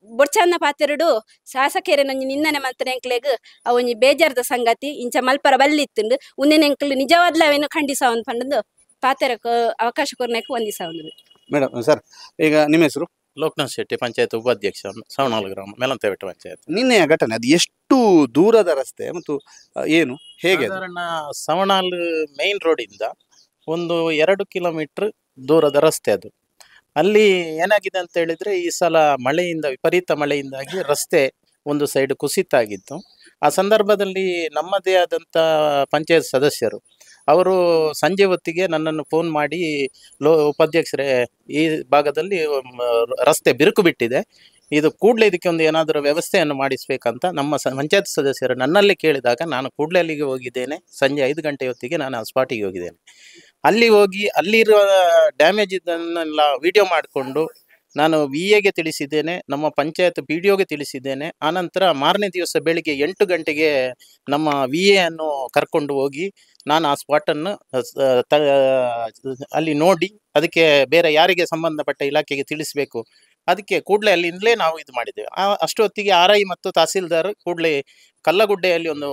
ಬೊಡ್ಚನ್ನ ಪಾತೆರಡು ಶಾಸಕರೇನೊಂಜಿ ನಿಂದನೆ ಮಲ್ತನ ಎಂಕ್ಲೆಗ್ ಅವೊಂಜಿ ಬೇಜಾರದ ಸಂಗತಿ ಇಂಚ ಮಲ್ಪರ ಬಲ್ಲಿತ್ತುಂಡು ಉಂದಿನ ಎಂಕ್ಲು ನಿಜವಾದ್ಲ ಅವೇನು ಖಂಡಿಸವನ್ ಪಂಡದು ಪಾತೆರಕ್ಕೆ ಅವಕಾಶ ಕೊರ್ನಕ್ಕೆ ಒಂದಿಸ ಮೇಡಮ್ ಸರ್, ಈಗ ನಿಮ್ಮ ಹೆಸರು? ಲೋಕನಾಥ್ ಶೆಟ್ಟಿ, ಪಂಚಾಯತ್ ಉಪಾಧ್ಯಕ್ಷ, ಸವಣಾಲ ಗ್ರಾಮ, ಮೆಲಂತೇವೆಟ್ಟ ಪಂಚಾಯತ್. ನಿನ್ನೆಯ ಘಟನೆ ಅದು ಎಷ್ಟು ದೂರದ ರಸ್ತೆ ಮತ್ತು ಏನು ಹೇಗೆ ಅದು? ಸಾಧಾರಣ ಸವಣಾಲ್ ಮೇನ್ ರೋಡಿಂದ ಒಂದು 2 ಕಿಲೋಮೀಟರ್ ದೂರದ ರಸ್ತೆ ಅದು. ಅಲ್ಲಿ ಏನಾಗಿದೆ ಅಂತ ಹೇಳಿದ್ರೆ, ಈ ಸಲ ಮಳೆಯಿಂದ, ವಿಪರೀತ ಮಳೆಯಿಂದಾಗಿ ರಸ್ತೆ ಒಂದು ಸೈಡ್ ಕುಸಿತ ಆಗಿತ್ತು. ಆ ಸಂದರ್ಭದಲ್ಲಿ ನಮ್ಮದೇ ಆದಂಥ ಪಂಚಾಯತ್ ಸದಸ್ಯರು ಅವರು ಸಂಜೆ ಹೊತ್ತಿಗೆ ನನ್ನನ್ನು ಫೋನ್ ಮಾಡಿ, ಉಪಾಧ್ಯಕ್ಷರೇ, ಈ ಭಾಗದಲ್ಲಿ ರಸ್ತೆ ಬಿರುಕು ಬಿಟ್ಟಿದೆ, ಇದು ಕೂಡಲೇ ಇದಕ್ಕೆ ಒಂದು ಏನಾದರೂ ವ್ಯವಸ್ಥೆಯನ್ನು ಮಾಡಿಸ್ಬೇಕಂತ ನಮ್ಮ ಪಂಚಾಯತ್ ಸದಸ್ಯರು ನನ್ನಲ್ಲಿ ಕೇಳಿದಾಗ ನಾನು ಕೂಡಲೇ ಅಲ್ಲಿಗೆ ಹೋಗಿದ್ದೇನೆ. ಸಂಜೆ 5 ಗಂಟೆ ಹೊತ್ತಿಗೆ ನಾನು ಆ ಸ್ಪಾಟಿಗೆ ಹೋಗಿದ್ದೇನೆ. ಅಲ್ಲಿ ಹೋಗಿ ಅಲ್ಲಿರುವ ಡ್ಯಾಮೇಜ್ ಇದನ್ನೆಲ್ಲ ವಿಡಿಯೋ ಮಾಡಿಕೊಂಡು ನಾನು VAಗೆ ತಿಳಿಸಿದ್ದೇನೆ, ನಮ್ಮ ಪಂಚಾಯತ್ PDOಗೆ ತಿಳಿಸಿದ್ದೇನೆ. ಆನಂತರ ಮಾರನೇ ದಿವಸ ಬೆಳಿಗ್ಗೆ 8 ಗಂಟೆಗೆ ನಮ್ಮ VA ಅನ್ನು ಕರ್ಕೊಂಡು ಹೋಗಿ ನಾನು ಆ ಸ್ಪಾಟನ್ನು ಅಲ್ಲಿ ನೋಡಿ ಅದಕ್ಕೆ ಬೇರೆ ಯಾರಿಗೆ ಸಂಬಂಧಪಟ್ಟ ಇಲಾಖೆಗೆ ತಿಳಿಸಬೇಕು, ಅದಕ್ಕೆ ಕೂಡಲೇ ಅಲ್ಲಿಂದಲೇ ನಾವು ಇದು ಮಾಡಿದ್ದೇವೆ. ಅಷ್ಟೊತ್ತಿಗೆ RI ಮತ್ತು ತಹಸೀಲ್ದಾರ್ ಕೂಡಲೇ ಕಲ್ಲಗುಡ್ಡೆಯಲ್ಲಿ ಒಂದು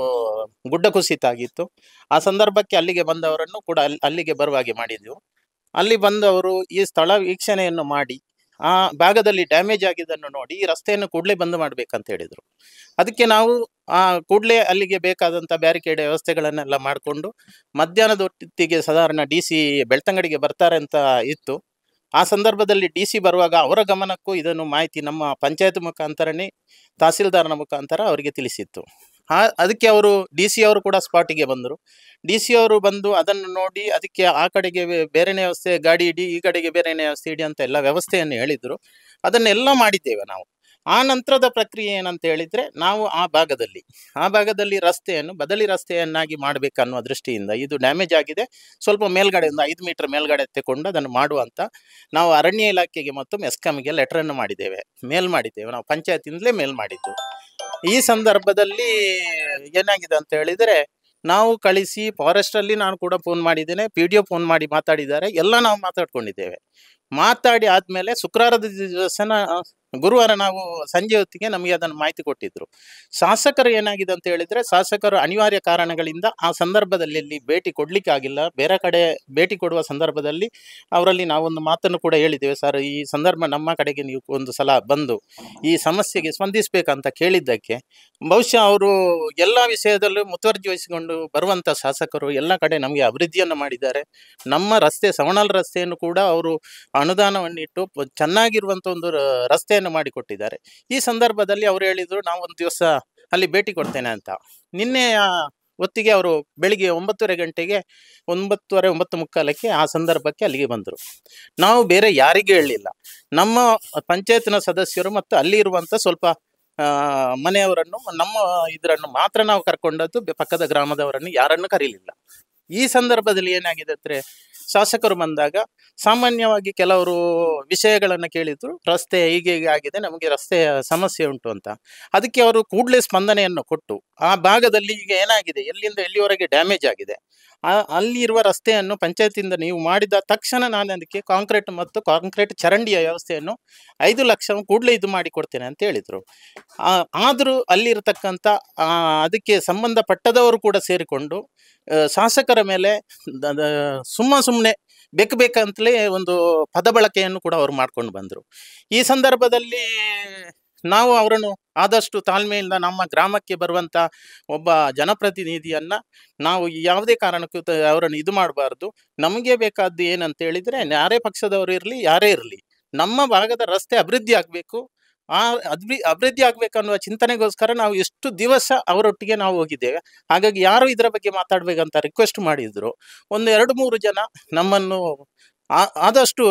ಗುಡ್ಡ ಕುಸಿತ ಆಗಿತ್ತು. ಆ ಸಂದರ್ಭಕ್ಕೆ ಅಲ್ಲಿಗೆ ಬಂದವರನ್ನು ಕೂಡ ಅಲ್ಲಿಗೆ ಬರುವಾಗೆ ಮಾಡಿದ್ದೆವು. ಅಲ್ಲಿ ಬಂದವರು ಈ ಸ್ಥಳ ವೀಕ್ಷಣೆಯನ್ನು ಮಾಡಿ ಆ ಭಾಗದಲ್ಲಿ ಡ್ಯಾಮೇಜ್ ಆಗಿದ್ದನ್ನು ನೋಡಿ ಈ ರಸ್ತೆಯನ್ನು ಕೂಡಲೇ ಬಂದ್ ಮಾಡಬೇಕಂತ ಹೇಳಿದರು. ಅದಕ್ಕೆ ನಾವು ಕೂಡಲೇ ಅಲ್ಲಿಗೆ ಬೇಕಾದಂಥ ಬ್ಯಾರಿಕೇಡ್ ವ್ಯವಸ್ಥೆಗಳನ್ನೆಲ್ಲ ಮಾಡಿಕೊಂಡು ಮಧ್ಯಾಹ್ನದ ಹೊತ್ತಿಗೆ ಸಾಧಾರಣ DC ಬೆಳ್ತಂಗಡಿಗೆ ಬರ್ತಾರೆ ಅಂತ ಇತ್ತು. ಆ ಸಂದರ್ಭದಲ್ಲಿ DC ಬರುವಾಗ ಅವರ ಗಮನಕ್ಕೂ ಇದನ್ನು ಮಾಹಿತಿ ನಮ್ಮ ಪಂಚಾಯತ್ ಮುಖಾಂತರನೇ ತಹಸೀಲ್ದಾರ್ನ ಮುಖಾಂತರ ಅವರಿಗೆ ತಿಳಿಸಿತ್ತು. ಅದಕ್ಕೆ ಅವರು DC ಅವರು ಕೂಡ ಸ್ಪಾಟಿಗೆ ಬಂದರು. DC ಅವರು ಬಂದು ಅದನ್ನು ನೋಡಿ ಅದಕ್ಕೆ ಆ ಕಡೆಗೆ ಬೇರೆನೇ ವ್ಯವಸ್ಥೆ ಗಾಡಿ ಇಡಿ, ಈ ಕಡೆಗೆ ಬೇರೆನೇ ವ್ಯವಸ್ಥೆ ಇಡಿ ಅಂತ ಎಲ್ಲ ವ್ಯವಸ್ಥೆಯನ್ನು ಹೇಳಿದರು. ಅದನ್ನೆಲ್ಲ ಮಾಡಿದ್ದೇವೆ ನಾವು. ಆ ನಂತರದ ಪ್ರಕ್ರಿಯೆ ಏನಂತ ಹೇಳಿದರೆ, ನಾವು ಆ ಭಾಗದಲ್ಲಿ ರಸ್ತೆಯನ್ನು ಬದಲಿ ರಸ್ತೆಯನ್ನಾಗಿ ಮಾಡಬೇಕನ್ನುವ ದೃಷ್ಟಿಯಿಂದ, ಇದು ಡ್ಯಾಮೇಜ್ ಆಗಿದೆ, ಸ್ವಲ್ಪ ಮೇಲ್ಗಡೆ ಒಂದು 5 ಮೀಟರ್ ಮೇಲ್ಗಡೆ ಎತ್ತಿಕೊಂಡು ಅದನ್ನು ಮಾಡುವಂತ ನಾವು ಅರಣ್ಯ ಇಲಾಖೆಗೆ ಮತ್ತು ಮೆಸ್ಕಾಂಗೆ ಲೆಟರನ್ನು ಮಾಡಿದ್ದೇವೆ, ನಾವು ಪಂಚಾಯತಿಂದಲೇ ಮೇಲ್ ಮಾಡಿದ್ದು. ಈ ಸಂದರ್ಭದಲ್ಲಿ ಏನಾಗಿದೆ ಅಂತ ಹೇಳಿದರೆ, ನಾವು ಕಳಿಸಿ ಫಾರೆಸ್ಟಲ್ಲಿ ನಾನು ಕೂಡ ಫೋನ್ ಮಾಡಿದ್ದೇನೆ, PDO ಫೋನ್ ಮಾಡಿ ಮಾತಾಡಿದ್ದಾರೆ, ಎಲ್ಲ ನಾವು ಮಾತಾಡ್ಕೊಂಡಿದ್ದೇವೆ. ಮಾತಾಡಿ ಆದಮೇಲೆ ಶುಕ್ರವಾರದ ದಿವಸನ ಗುರುವಾರ ನಾವು ಸಂಜೆ ಹೊತ್ತಿಗೆ ನಮಗೆ ಅದನ್ನು ಮಾಹಿತಿ ಕೊಟ್ಟಿದ್ರು. ಶಾಸಕರು ಏನಾಗಿದೆ ಅಂತ ಹೇಳಿದರೆ, ಶಾಸಕರು ಅನಿವಾರ್ಯ ಕಾರಣಗಳಿಂದ ಆ ಸಂದರ್ಭದಲ್ಲಿ ಭೇಟಿ ಕೊಡಲಿಕ್ಕೆ ಆಗಿಲ್ಲ. ಬೇರೆ ಕಡೆ ಭೇಟಿ ಕೊಡುವ ಸಂದರ್ಭದಲ್ಲಿ ಅವರಲ್ಲಿ ನಾವೊಂದು ಮಾತನ್ನು ಕೂಡ ಹೇಳಿದ್ದೇವೆ, ಸರ್ ಈ ಸಂದರ್ಭ ನಮ್ಮ ಕಡೆಗೆ ನೀವು ಒಂದು ಸಲ ಬಂದು ಈ ಸಮಸ್ಯೆಗೆ ಸ್ಪಂದಿಸಬೇಕಂತ ಕೇಳಿದ್ದಕ್ಕೆ ಬಹುಶಃ ಅವರು ಎಲ್ಲ ವಿಷಯದಲ್ಲೂ ಮುತುವರ್ಜಿ ವಹಿಸಿಕೊಂಡು ಬರುವಂಥ ಶಾಸಕರು ಎಲ್ಲ ಕಡೆ ನಮಗೆ ಅಭಿವೃದ್ಧಿಯನ್ನು ಮಾಡಿದ್ದಾರೆ. ನಮ್ಮ ರಸ್ತೆ ಸವಣಾಲ್ ರಸ್ತೆಯನ್ನು ಕೂಡ ಅವರು ಅನುದಾನವನ್ನಿಟ್ಟು ಚೆನ್ನಾಗಿರುವಂಥ ಒಂದು ರಸ್ತೆಯನ್ನು ಮಾಡಿಕೊಟ್ಟಿದ್ದಾರೆ. ಈ ಸಂದರ್ಭದಲ್ಲಿ ಅವರು ಹೇಳಿದರು, ನಾವು ಒಂದು ದಿವಸ ಅಲ್ಲಿ ಭೇಟಿ ಕೊಡ್ತೇನೆ ಅಂತ. ನಿನ್ನೆ ಹೊತ್ತಿಗೆ ಅವರು ಬೆಳಿಗ್ಗೆ 9:30 ಗಂಟೆಗೆ 9:45 ಆ ಸಂದರ್ಭಕ್ಕೆ ಅಲ್ಲಿಗೆ ಬಂದರು. ನಾವು ಬೇರೆ ಯಾರಿಗೂ ಹೇಳಲಿಲ್ಲ, ನಮ್ಮ ಪಂಚಾಯತ್ನ ಸದಸ್ಯರು ಮತ್ತು ಅಲ್ಲಿ ಇರುವಂಥ ಸ್ವಲ್ಪ ಮನೆಯವರನ್ನು ನಮ್ಮ ಇದರನ್ನು ಮಾತ್ರ ನಾವು ಕರ್ಕೊಂಡದ್ದು, ಪಕ್ಕದ ಗ್ರಾಮದವರನ್ನು ಯಾರನ್ನು ಕರೀಲಿಲ್ಲ. ಈ ಸಂದರ್ಭದಲ್ಲಿ ಏನಾಗಿದೆ ಅಂದರೆ, ಶಾಸಕರು ಬಂದಾಗ ಸಾಮಾನ್ಯವಾಗಿ ಕೆಲವರು ವಿಷಯಗಳನ್ನು ಕೇಳಿದ್ರು, ರಸ್ತೆ ಹೀಗೆ ಆಗಿದೆ, ನಮಗೆ ರಸ್ತೆಯ ಸಮಸ್ಯೆ ಉಂಟು ಅಂತ. ಅದಕ್ಕೆ ಅವರು ಕೂಡಲೇ ಸ್ಪಂದನೆಯನ್ನು ಕೊಟ್ಟು ಆ ಭಾಗದಲ್ಲಿ ಈಗ ಏನಾಗಿದೆ, ಎಲ್ಲಿಂದ ಎಲ್ಲಿವರೆಗೆ ಡ್ಯಾಮೇಜ್ ಆಗಿದೆ, ಅಲ್ಲಿ ಇರುವ ರಸ್ತೆಯನ್ನು ಪಂಚಾಯತಿಂದ ನೀವು ಮಾಡಿದ ತಕ್ಷಣ ನಾನು ಅದಕ್ಕೆ ಕಾಂಕ್ರೀಟ್ ಚರಂಡಿಯ ವ್ಯವಸ್ಥೆಯನ್ನು 5 ಲಕ್ಷ ಕೂಡಲೇ ಇದು ಮಾಡಿ ಕೊಡ್ತೇನೆ ಅಂತ ಹೇಳಿದರು. ಆದರೂ ಅಲ್ಲಿರತಕ್ಕಂಥ ಅದಕ್ಕೆ ಸಂಬಂಧಪಟ್ಟದವರು ಕೂಡ ಸೇರಿಕೊಂಡು ಶಾಸಕರ ಮೇಲೆ ಸುಮ್ಮನೆ ಬೇಕಂತಲೇ ಒಂದು ಪದ ಬಳಕೆಯನ್ನು ಕೂಡ ಅವರು ಮಾಡ್ಕೊಂಡು ಬಂದರು. ಈ ಸಂದರ್ಭದಲ್ಲಿ ನಾವು ಅವರನ್ನು ಆದಷ್ಟು ತಾಳ್ಮೆಯಿಂದ ನಮ್ಮ ಗ್ರಾಮಕ್ಕೆ ಬರುವಂಥ ಒಬ್ಬ ಜನಪ್ರತಿನಿಧಿಯನ್ನು ನಾವು ಯಾವುದೇ ಕಾರಣಕ್ಕೂ ಅವರನ್ನು ಇದು ಮಾಡಬಾರ್ದು. ನಮಗೆ ಬೇಕಾದ್ದು ಏನಂತ ಹೇಳಿದರೆ, ಯಾರೇ ಪಕ್ಷದವರು ಇರಲಿ, ಯಾರೇ ಇರಲಿ, ನಮ್ಮ ಭಾಗದ ರಸ್ತೆ ಅಭಿವೃದ್ಧಿ ಆಗಬೇಕು. ಅಭಿವೃದ್ಧಿ ಆಗಬೇಕನ್ನುವ ಚಿಂತನೆಗೋಸ್ಕರ ನಾವು ಎಷ್ಟು ದಿವಸ ಅವರೊಟ್ಟಿಗೆ ನಾವು ಹೋಗಿದ್ದೇವೆ. ಹಾಗಾಗಿ ಯಾರು ಇದರ ಬಗ್ಗೆ ಮಾತಾಡಬೇಕಂತ ರಿಕ್ವೆಸ್ಟ್ ಮಾಡಿದ್ರು. ಒಂದು 2-3 ಜನ ನಮ್ಮನ್ನು ಆದಷ್ಟು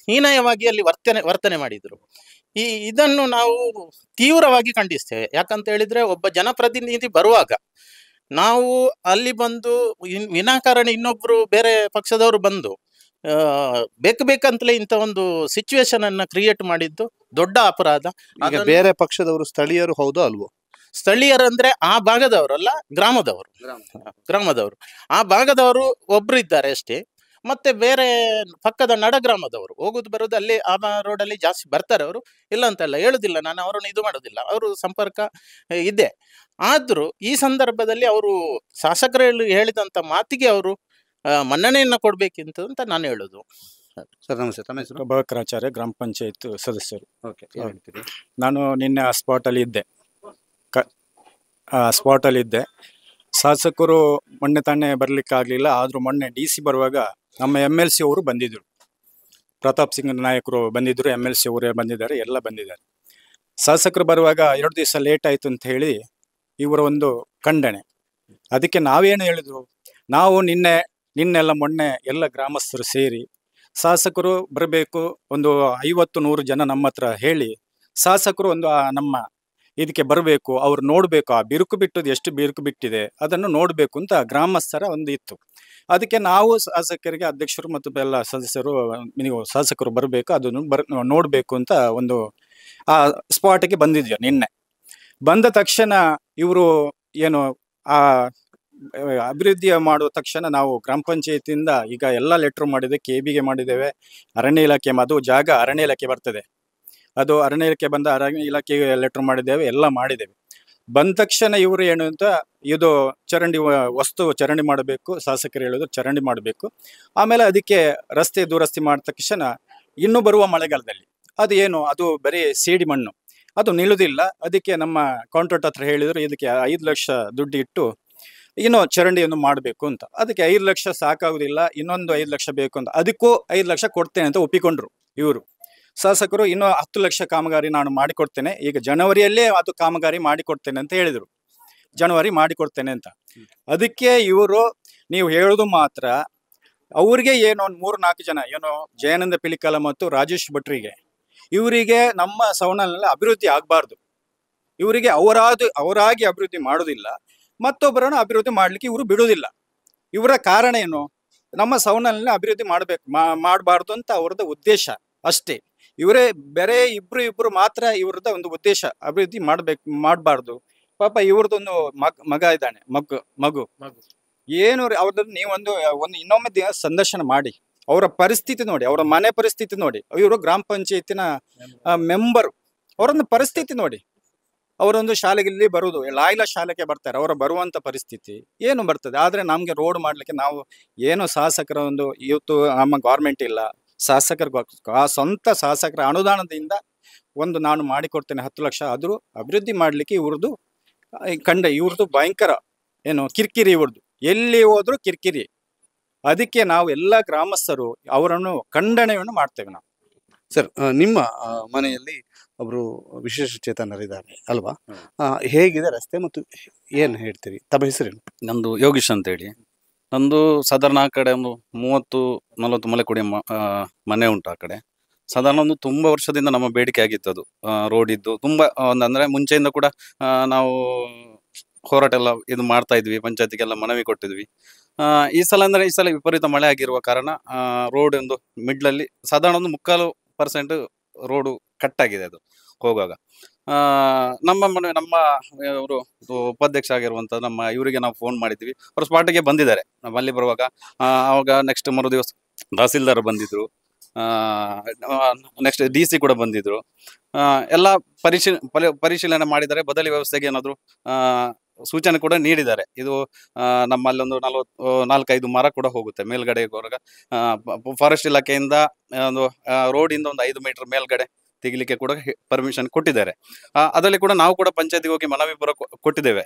ಹೀನಯವಾಗಿ ಅಲ್ಲಿ ವರ್ತನೆ ಮಾಡಿದರು. ಇದನ್ನು ನಾವು ತೀವ್ರವಾಗಿ ಖಂಡಿಸ್ತೇವೆ. ಯಾಕಂತ ಹೇಳಿದರೆ, ಒಬ್ಬ ಜನಪ್ರತಿನಿಧಿ ಬರುವಾಗ ನಾವು ಅಲ್ಲಿ ಬಂದು ವಿನಾಕಾರಣ ಇನ್ನೊಬ್ಬರು ಬೇರೆ ಪಕ್ಷದವರು ಬಂದು ಬೇಕಂತಲೇ ಇಂಥ ಒಂದು ಸಿಚುವೇಶನ್ ಅನ್ನ ಕ್ರಿಯೇಟ್ ಮಾಡಿದ್ದು ದೊಡ್ಡ ಅಪರಾಧ. ಈಗ ಬೇರೆ ಪಕ್ಷದವರು ಸ್ಥಳೀಯರು ಹೌದೋ ಅಲ್ವೋ? ಸ್ಥಳೀಯರಂದ್ರೆ ಆ ಭಾಗದವರಲ್ಲ, ಗ್ರಾಮದವರು. ಆ ಭಾಗದವರು ಒಬ್ರು ಇದ್ದಾರೆ ಅಷ್ಟೇ. ಮತ್ತೆ ಬೇರೆ ಪಕ್ಕದ ನಡಗ್ರಾಮದವರು ಹೋಗುದು ಬರೋದು ಅಲ್ಲಿ ಆ ರೋಡಲ್ಲಿ ಜಾಸ್ತಿ ಬರ್ತಾರೆ ಅವರು, ಇಲ್ಲ ಅಂತಲ್ಲ ಹೇಳುದಿಲ್ಲ, ನಾನು ಅವರನ್ನು ಇದು ಮಾಡೋದಿಲ್ಲ, ಅವರು ಸಂಪರ್ಕ ಇದೆ. ಆದರೂ ಈ ಸಂದರ್ಭದಲ್ಲಿ ಅವರು ಶಾಸಕರು ಹೇಳಿದಂಥ ಮಾತಿಗೆ ಅವರು ಮನ್ನಣೆಯನ್ನು ಕೊಡಬೇಕಿಂತ ಅಂತ ನಾನು ಹೇಳೋದು. ಸರ್ ನಮಸ್ತೆ, ತಮ್ಮ ಹೆಸರು? ಪ್ರಭಾಕರಾಚಾರ್ಯ, ಗ್ರಾಮ ಪಂಚಾಯತ್ ಸದಸ್ಯರು. ಓಕೆ, ಏನ್ ಹೇಳ್ತೀರಿ? ನಾನು ನಿನ್ನೆ ಆ ಸ್ಪಾಟಲ್ಲಿ ಇದ್ದೆ. ಸ್ಪಾಟಲ್ಲಿ ಇದ್ದೆ. ಶಾಸಕರು ಮೊನ್ನೆ ತಾನೇ ಬರಲಿಕ್ಕಾಗಲಿಲ್ಲ. ಆದರೂ ಮೊನ್ನೆ DC ಬರುವಾಗ ನಮ್ಮ MLC ಅವರು ಬಂದಿದ್ದರು. ಪ್ರತಾಪ್ ಸಿಂಗ್ ನಾಯಕರು ಬಂದಿದ್ದರು, MLC ಅವರೇ ಬಂದಿದ್ದಾರೆ, ಎಲ್ಲ ಬಂದಿದ್ದಾರೆ. ಶಾಸಕರು ಬರುವಾಗ 2 ದಿವಸ ಲೇಟ್ ಆಯಿತು ಅಂತ ಹೇಳಿ ಇವರ ಒಂದು ಖಂಡನೆ. ಅದಕ್ಕೆ ನಾವೇನು ಹೇಳಿದ್ರು, ನಾವು ನಿನ್ನೆಲ್ಲ ಮೊನ್ನೆ ಎಲ್ಲ ಗ್ರಾಮಸ್ಥರು ಸೇರಿ ಶಾಸಕರು ಬರಬೇಕು, ಒಂದು 50-100 ಜನ ನಮ್ಮ ಹತ್ರ ಹೇಳಿ ಶಾಸಕರು ಒಂದು ನಮ್ಮ ಇದಕ್ಕೆ ಬರಬೇಕು, ಅವ್ರು ನೋಡಬೇಕು, ಆ ಬಿರುಕು ಬಿಟ್ಟದ್ದು ಎಷ್ಟು ಬಿರುಕು ಬಿಟ್ಟಿದೆ ಅದನ್ನು ನೋಡಬೇಕು ಅಂತ ಗ್ರಾಮಸ್ಥರ ಒಂದು ಇತ್ತು. ಅದಕ್ಕೆ ನಾವು ಶಾಸಕರಿಗೆ, ಅಧ್ಯಕ್ಷರು ಮತ್ತು ಎಲ್ಲ ಸದಸ್ಯರು, ನೀವು ಶಾಸಕರು ಬರಬೇಕು, ಅದನ್ನು ನೋಡಬೇಕು ಅಂತ ಒಂದು ಆ ಸ್ಪಾಟಿಗೆ ಬಂದಿದ್ವಿ. ನಿನ್ನೆ ಬಂದ ತಕ್ಷಣ ಇವರು ಏನು ಆ ಅಭಿವೃದ್ಧಿ ಮಾಡುವ ತಕ್ಷಣ ನಾವು ಗ್ರಾಮ ಪಂಚಾಯತಿಯಿಂದ ಈಗ ಎಲ್ಲ ಲೆಟ್ರ್ ಮಾಡಿದೆ, KB ಮಾಡಿದ್ದೇವೆ, ಅರಣ್ಯ ಇಲಾಖೆ, ಅದು ಜಾಗ ಅರಣ್ಯ ಇಲಾಖೆ ಬರ್ತದೆ, ಅದು ಅರಣ್ಯ ಇಲಾಖೆ ಬಂದ ಅರಣ್ಯ ಇಲಾಖೆಗೆ ಲೆಟ್ರ್ ಮಾಡಿದ್ದೇವೆ, ಎಲ್ಲ ಮಾಡಿದ್ದೇವೆ. ಬಂದ ತಕ್ಷಣ ಇವರು ಏನು ಅಂತ, ಇದು ಚರಂಡಿ ವಸ್ತು ಚರಂಡಿ ಮಾಡಬೇಕು, ಶಾಸಕರು ಹೇಳಿದ್ರು ಚರಂಡಿ ಮಾಡಬೇಕು. ಆಮೇಲೆ ಅದಕ್ಕೆ ರಸ್ತೆ ದುರಸ್ತಿ ಮಾಡಿದ ತಕ್ಷಣ ಇನ್ನು ಬರುವ ಮಳೆಗಾಲದಲ್ಲಿ ಅದು ಏನು, ಅದು ಬರೀ ಸೇಡಿ ಮಣ್ಣು, ಅದು ನಿಲ್ಲುವುದಿಲ್ಲ. ಅದಕ್ಕೆ ನಮ್ಮ ಕಾಂಟ್ರಾಕ್ಟ್ ಹತ್ರ ಹೇಳಿದ್ರು, ಇದಕ್ಕೆ 5 ಲಕ್ಷ ದುಡ್ಡು ಇಟ್ಟು ಇನ್ನೂ ಚರಂಡಿಯನ್ನು ಮಾಡಬೇಕು ಅಂತ. ಅದಕ್ಕೆ 5 ಲಕ್ಷ ಸಾಕಾಗುದಿಲ್ಲ, ಇನ್ನೊಂದು 5 ಲಕ್ಷ ಬೇಕು ಅಂತ. ಅದಕ್ಕೂ 5 ಲಕ್ಷ ಕೊಡ್ತೇನೆ ಅಂತ ಒಪ್ಪಿಕೊಂಡ್ರು ಇವರು ಶಾಸಕರು. ಇನ್ನೂ 10 ಲಕ್ಷ ಕಾಮಗಾರಿ ನಾನು ಮಾಡಿಕೊಡ್ತೇನೆ, ಈಗ ಜನವರಿಯಲ್ಲೇ ಅದು ಕಾಮಗಾರಿ ಮಾಡಿಕೊಡ್ತೇನೆ ಅಂತ ಹೇಳಿದರು, ಜನವರಿ ಮಾಡಿಕೊಡ್ತೇನೆ ಅಂತ. ಅದಕ್ಕೆ ಇವರು ನೀವು ಹೇಳೋದು ಮಾತ್ರ, ಅವ್ರಿಗೆ ಏನೋ ಒಂದು 3-4 ಜನ, ಏನೋ ಜಯಾನಂದ ಪಿಲಿಕಲ ಮತ್ತು ರಾಜೇಶ್ ಭಟ್ರಿಗೆ, ಇವರಿಗೆ ನಮ್ಮ ಸವಣಲ್ನಲ್ಲಿ ಅಭಿವೃದ್ಧಿ ಆಗಬಾರ್ದು, ಇವರಿಗೆ ಅವರಾಗಿ ಅಭಿವೃದ್ಧಿ ಮಾಡೋದಿಲ್ಲ, ಮತ್ತೊಬ್ಬರನ್ನು ಅಭಿವೃದ್ಧಿ ಮಾಡಲಿಕ್ಕೆ ಇವರು ಬಿಡೋದಿಲ್ಲ. ಇವರ ಕಾರಣ ಏನು, ನಮ್ಮ ಸವಣಲ್ನಲ್ಲಿ ಅಭಿವೃದ್ಧಿ ಮಾಡಬಾರ್ದು ಅಂತ ಅವ್ರದ್ದು ಉದ್ದೇಶ ಅಷ್ಟೇ. ಇವರೇ ಬೇರೆ ಇಬ್ರು ಮಾತ್ರ ಇವ್ರದ್ದು ಒಂದು ಉದ್ದೇಶ, ಅಭಿವೃದ್ಧಿ ಮಾಡಬಾರ್ದು. ಪಾಪ ಇವ್ರದ್ದೊಂದು ಮಗ ಇದ್ದಾನೆ, ಮಗು ಏನು ಅವ್ರದ್ದು ನೀವೊಂದು ಇನ್ನೊಮ್ಮೆ ಸಂದರ್ಶನ ಮಾಡಿ, ಅವರ ಪರಿಸ್ಥಿತಿ ನೋಡಿ, ಅವರ ಮನೆ ಪರಿಸ್ಥಿತಿ ನೋಡಿ, ಇವರು ಗ್ರಾಮ ಪಂಚಾಯತಿನ ಮೆಂಬರ್, ಅವರೊಂದು ಪರಿಸ್ಥಿತಿ ನೋಡಿ. ಅವರೊಂದು ಶಾಲೆಗೆ ಇಲ್ಲಿ ಬರುವುದು, ಲಾಯ್ಲಾ ಶಾಲೆಗೆ ಬರ್ತಾರೆ, ಅವರ ಬರುವಂತ ಪರಿಸ್ಥಿತಿ ಏನು ಬರ್ತದೆ. ಆದ್ರೆ ನಮ್ಗೆ ರೋಡ್ ಮಾಡ್ಲಿಕ್ಕೆ ನಾವು ಏನು ಶಾಸಕರ ಒಂದು ಇವತ್ತು ನಮ್ಮ ಗೌರ್ಮೆಂಟ್ ಇಲ್ಲ, ಸ್ವಂತ ಶಾಸಕರ ಅನುದಾನದಿಂದ ಒಂದು ನಾನು ಮಾಡಿಕೊಡ್ತೇನೆ 10 ಲಕ್ಷ, ಆದರೂ ಅಭಿವೃದ್ಧಿ ಮಾಡಲಿಕ್ಕೆ ಇವ್ರದ್ದು ಭಯಂಕರ ಏನು ಕಿರಿಕಿರಿ, ಇವ್ರದ್ದು ಎಲ್ಲಿ ಹೋದ್ರು ಕಿರಿಕಿರಿ. ಅದಕ್ಕೆ ನಾವು ಎಲ್ಲ ಗ್ರಾಮಸ್ಥರು ಅವರನ್ನು ಖಂಡನೆಯನ್ನು ಮಾಡ್ತೇವೆ ನಾವು. ಸರ್, ನಿಮ್ಮ ಮನೆಯಲ್ಲಿ ಒಬ್ರು ವಿಶೇಷ ಚೇತನರಿದ್ದಾರೆ ಅಲ್ವಾ? ಹೇಗಿದೆ ರಸ್ತೆ ಮತ್ತು ಏನು ಹೇಳ್ತೀರಿ? ತಮ್ಮ ಹೆಸರೇನು? ನಂದು ಯೋಗೀಶ್ ಅಂತೇಳಿ. ನಂದು ಸಾಧಾರಣ ಆ ಕಡೆ ಒಂದು 30-40 ಮಲೆ ಕೊಡಿ ಮನೆ ಉಂಟು ಆ ಕಡೆ. ಸಾಧಾರಣ ಒಂದು ತುಂಬ ವರ್ಷದಿಂದ ನಮ್ಮ ಬೇಡಿಕೆ ಆಗಿತ್ತು ಅದು ರೋಡ್ ಇದ್ದು. ತುಂಬ ಅಂದ್ರೆ ಮುಂಚೆಯಿಂದ ಕೂಡ ನಾವು ಹೋರಾಟ ಎಲ್ಲ ಇದು ಮಾಡ್ತಾ ಇದ್ವಿ, ಪಂಚಾಯತಿಗೆಲ್ಲ ಮನವಿ ಕೊಟ್ಟಿದ್ವಿ. ಈ ಸಲ ವಿಪರೀತ ಮಳೆ ಆಗಿರುವ ಕಾರಣ ರೋಡ್ ಒಂದು ಮಿಡ್ಲಲ್ಲಿ ಸಾಧಾರಣ ಒಂದು 3/4% ರೋಡು ಕಟ್ ಆಗಿದೆ ಅದು ಹೋಗುವಾಗ. ನಮ್ಮ ಅವರು ಉಪಾಧ್ಯಕ್ಷ ಆಗಿರುವಂತ ನಮ್ಮ ಇವರಿಗೆ ನಾವು ಫೋನ್ ಮಾಡಿದ್ವಿ, ಅವರು ಸ್ಪಾಟಿಗೆ ಬಂದಿದ್ದಾರೆ. ನಾವು ಅಲ್ಲಿ ಬರುವಾಗ ಅವಾಗ ನೆಕ್ಸ್ಟ್ ಮರು ದಿವಸ ತಹಸೀಲ್ದಾರ್ ಬಂದಿದ್ರು, ನೆಕ್ಸ್ಟ್ DC ಕೂಡ ಬಂದಿದ್ರು. ಎಲ್ಲ ಪರಿಶೀಲನೆ ಮಾಡಿದ್ದಾರೆ, ಬದಲಿ ವ್ಯವಸ್ಥೆಗೆ ಏನಾದ್ರು ಸೂಚನೆ ಕೂಡ ನೀಡಿದ್ದಾರೆ. ಇದು ನಮ್ಮಲ್ಲಿ ಒಂದು 4-5 ಮರ ಕೂಡ ಹೋಗುತ್ತೆ ಮೇಲ್ಗಡೆ ಹೋಗುವಾಗ. ಫಾರೆಸ್ಟ್ ಇಲಾಖೆಯಿಂದ ಒಂದು ರೋಡಿಂದ ಒಂದು 5 ಮೀಟರ್ ಮೇಲ್ಗಡೆ ತೆಗಿಲಿಕ್ಕೆ ಕೂಡ ಪರ್ಮಿಷನ್ ಕೊಟ್ಟಿದ್ದಾರೆ. ಅದರಲ್ಲಿ ಕೂಡ ನಾವು ಕೂಡ ಪಂಚಾಯತಿಗೆ ಹೋಗಿ ಮನವಿ ಕೊಟ್ಟಿದ್ದೇವೆ.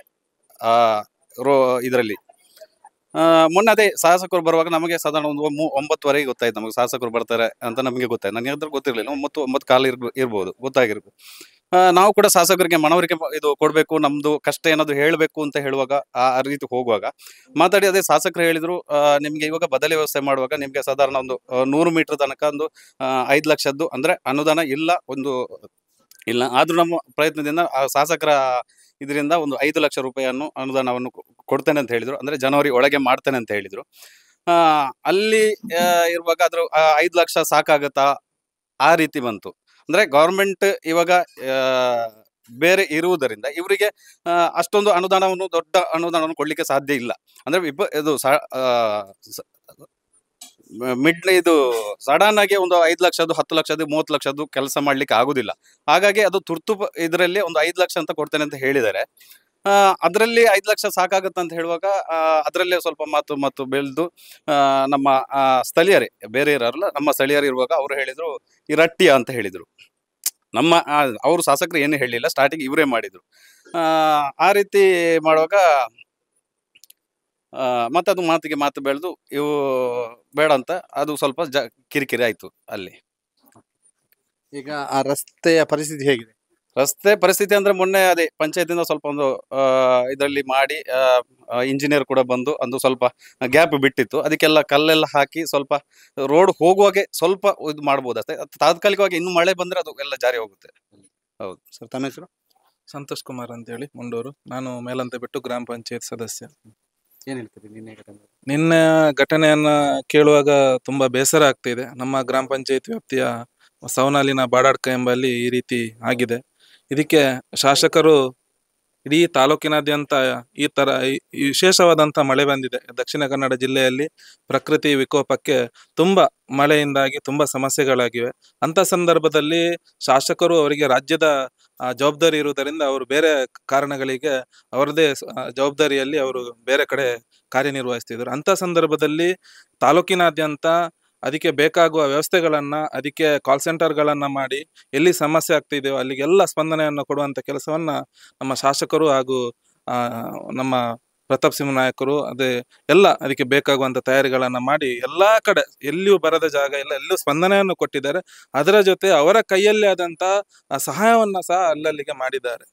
ಇದರಲ್ಲಿ ಮೊನ್ನೆ ಅದೇ ಶಾಸಕರು ಬರುವಾಗ ನಮಗೆ ಸಾಧಾರಣ ಒಂದು 9:30 ಗೊತ್ತಾಯ್ತು, ನಮಗೆ ಶಾಸಕರು ಬರ್ತಾರೆ ಅಂತ ನಮಗೆ ಗೊತ್ತಾಯ್ತು. ನನಗೆ ಅದ್ರ ಗೊತ್ತಿರಲಿಲ್ಲ, 9:15 ಇರ್ಬೋದು, ಗೊತ್ತಾಗಿರ್ಬೋದು. ನಾವು ಕೂಡ ಶಾಸಕರಿಗೆ ಮನವರಿಕೆ ಇದು ಕೊಡಬೇಕು, ನಮ್ದು ಕಷ್ಟ ಏನಾದ್ರು ಹೇಳಬೇಕು ಅಂತ ಹೇಳುವಾಗ ಆ ರೀತಿ ಹೋಗುವಾಗ ಮಾತಾಡಿ ಅದೇ ಶಾಸಕರು ಹೇಳಿದ್ರು, ನಿಮ್ಗೆ ಇವಾಗ ಬದಲಿ ವ್ಯವಸ್ಥೆ ಮಾಡುವಾಗ ನಿಮ್ಗೆ ಸಾಧಾರಣ ಒಂದು 100 ಮೀಟರ್ ತನಕ ಒಂದು 5 ಲಕ್ಷದ್ದು ಅಂದ್ರೆ ಅನುದಾನ ಇಲ್ಲ. ಆದ್ರೂ ನಮ್ಮ ಪ್ರಯತ್ನದಿಂದ ಆ ಶಾಸಕರ ಇದರಿಂದ ಒಂದು 5 ಲಕ್ಷ ರೂಪಾಯಿಯನ್ನು ಅನುದಾನವನ್ನು ಕೊಡ್ತೇನೆ ಅಂತ ಹೇಳಿದ್ರು. ಅಂದ್ರೆ ಜನವರಿ ಒಳಗೆ ಮಾಡ್ತೇನೆ ಅಂತ ಹೇಳಿದ್ರು. ಅಲ್ಲಿ ಇರುವಾಗ ಅದ್ರ 5 ಲಕ್ಷ ಸಾಕಾಗತ್ತಾ ಆ ರೀತಿ ಬಂತು. ಅಂದ್ರೆ ಗೌರ್ಮೆಂಟ್ ಇವಾಗ ಬೇರೆ ಇರುವುದರಿಂದ ಇವರಿಗೆ ಅಷ್ಟೊಂದು ದೊಡ್ಡ ಅನುದಾನವನ್ನು ಕೊಡ್ಲಿಕ್ಕೆ ಸಾಧ್ಯ ಇಲ್ಲ. ಅಂದ್ರೆ ಇದು ಇದು ಸಡನ್ ಆಗಿ ಒಂದು 5 ಲಕ್ಷದ್ದು 10 ಲಕ್ಷದ್ದು 30 ಲಕ್ಷದ್ದು ಕೆಲಸ ಮಾಡ್ಲಿಕ್ಕೆ ಆಗುದಿಲ್ಲ. ಹಾಗಾಗಿ ಅದು ತುರ್ತು ಇದರಲ್ಲಿ ಒಂದು 5 ಲಕ್ಷ ಅಂತ ಕೊಡ್ತೇನೆ ಅಂತ ಹೇಳಿದ್ದಾರೆ. ಅದರಲ್ಲಿ 5 ಲಕ್ಷ ಸಾಕಾಗುತ್ತೆ ಅಂತ ಹೇಳುವಾಗ ಅದರಲ್ಲೇ ಸ್ವಲ್ಪ ಮಾತು ಬೆಳೆದು ನಮ್ಮ ಸ್ಥಳೀಯರೇ, ಬೇರೆ ಇರೋರಲ್ಲ, ನಮ್ಮ ಸ್ಥಳೀಯರು ಇರುವಾಗ ಅವರು ಹೇಳಿದ್ರು ಈ ರಟ್ಟಿಯ ಅಂತ ಹೇಳಿದ್ರು. ನಮ್ಮ ಅವರು ಶಾಸಕರು ಏನು ಹೇಳಿಲ್ಲ, ಸ್ಟಾರ್ಟಿಂಗ್ ಇವರೇ ಮಾಡಿದ್ರು. ಆ ರೀತಿ ಮಾಡುವಾಗ ಮತ್ತೆ ಅದು ಮಾತು ಬೆಳೆದು ಇವು ಬೇಡ ಅಂತ ಅದು ಸ್ವಲ್ಪ ಕಿರಿಕಿರಿ ಆಯ್ತು ಅಲ್ಲಿ. ಈಗ ಆ ರಸ್ತೆಯ ಪರಿಸ್ಥಿತಿ ಹೇಗಿದೆ? ರಸ್ತೆ ಪರಿಸ್ಥಿತಿ ಅಂದ್ರೆ ಮೊನ್ನೆ ಅದೇ ಪಂಚಾಯತಿಂದ ಸ್ವಲ್ಪ ಒಂದು ಇದರಲ್ಲಿ ಮಾಡಿ ಇಂಜಿನಿಯರ್ ಕೂಡ ಬಂದು ಒಂದು ಸ್ವಲ್ಪ ಗ್ಯಾಪ್ ಬಿಟ್ಟಿತ್ತು, ಅದಕ್ಕೆಲ್ಲ ಕಲ್ಲೆಲ್ಲ ಹಾಕಿ ಸ್ವಲ್ಪ ರೋಡ್ ಹೋಗುವಾಗೆ ಸ್ವಲ್ಪ ಇದು ಮಾಡ್ಬೋದು ಅಷ್ಟೇ. ತಾತ್ಕಾಲಿಕವಾಗಿ ಇನ್ನು ಮಳೆ ಬಂದ್ರೆ ಅದು ಎಲ್ಲ ಜಾರಿ ಹೋಗುತ್ತೆ. ಹೌದು ಸರ್, ತಮ್ಮ ಹೆಸರು? ಸಂತೋಷ್ ಕುಮಾರ್ ಅಂತ ಹೇಳಿ, ಮುಂಡೂರು. ನಾನು ಮೇಲಂತೆ ಬಿಟ್ಟು ಗ್ರಾಮ ಪಂಚಾಯತ್ ಸದಸ್ಯ. ಏನ್ ಹೇಳ್ತೀರಿ ನಿನ್ನೆ ಘಟನೆಯನ್ನ ಕೇಳುವಾಗ ತುಂಬಾ ಬೇಸರ ಆಗ್ತಿದೆ. ನಮ್ಮ ಗ್ರಾಮ ಪಂಚಾಯತ್ ವ್ಯಾಪ್ತಿಯ ಸವನಾಲಿನ ಬಾಡಾಡ್ಕ ಎಂಬಲ್ಲಿ ಈ ರೀತಿ ಆಗಿದೆ. ಇದಕ್ಕೆ ಶಾಸಕರು ಇಡೀ ತಾಲೂಕಿನಾದ್ಯಂತ ಈ ತರ ವಿಶೇಷವಾದಂತ ಮಳೆ ಬಂದಿದೆ. ದಕ್ಷಿಣ ಕನ್ನಡ ಜಿಲ್ಲೆಯಲ್ಲಿ ಪ್ರಕೃತಿ ವಿಕೋಪಕ್ಕೆ ತುಂಬಾ ಮಳೆಯಿಂದಾಗಿ ತುಂಬಾ ಸಮಸ್ಯೆಗಳಾಗಿವೆ. ಅಂತ ಸಂದರ್ಭದಲ್ಲಿ ಶಾಸಕರು ಅವರಿಗೆ ರಾಜ್ಯದ ಜವಾಬ್ದಾರಿ ಇರುವುದರಿಂದ ಅವರು ಬೇರೆ ಕಾರಣಗಳಿಗೆ ಅವರದೇ ಜವಾಬ್ದಾರಿಯಲ್ಲಿ ಅವರು ಬೇರೆ ಕಡೆ ಕಾರ್ಯನಿರ್ವಹಿಸ್ತಿದ್ರು. ಅಂತ ಸಂದರ್ಭದಲ್ಲಿ ತಾಲೂಕಿನಾದ್ಯಂತ ಅದಕ್ಕೆ ಬೇಕಾಗುವ ವ್ಯವಸ್ಥೆಗಳನ್ನ, ಅದಕ್ಕೆ ಕಾಲ್ ಸೆಂಟರ್ಗಳನ್ನ ಮಾಡಿ ಎಲ್ಲಿ ಸಮಸ್ಯೆ ಆಗ್ತಿದೆಯೋ ಅಲ್ಲಿಗೆಲ್ಲ ಸ್ಪಂದನೆಯನ್ನು ಕೊಡುವಂತ ಕೆಲಸವನ್ನ ನಮ್ಮ ಶಾಸಕರು ಹಾಗೂ ನಮ್ಮ ಪ್ರತಾಪ್ ಸಿಂಹ ನಾಯಕರು ಅದಕ್ಕೆ ಬೇಕಾಗುವಂತ ತಯಾರಿಗಳನ್ನ ಮಾಡಿ ಎಲ್ಲಾ ಕಡೆ ಎಲ್ಲಿಯೂ ಬರದ ಜಾಗ ಇಲ್ಲ, ಎಲ್ಲೂ ಸ್ಪಂದನೆಯನ್ನು ಕೊಟ್ಟಿದ್ದಾರೆ. ಅದರ ಜೊತೆ ಅವರ ಕೈಯಲ್ಲಿ ಆದಂತ ಸಹಾಯವನ್ನ ಸಹ ಅಲ್ಲಲ್ಲಿಗೆ ಮಾಡಿದ್ದಾರೆ.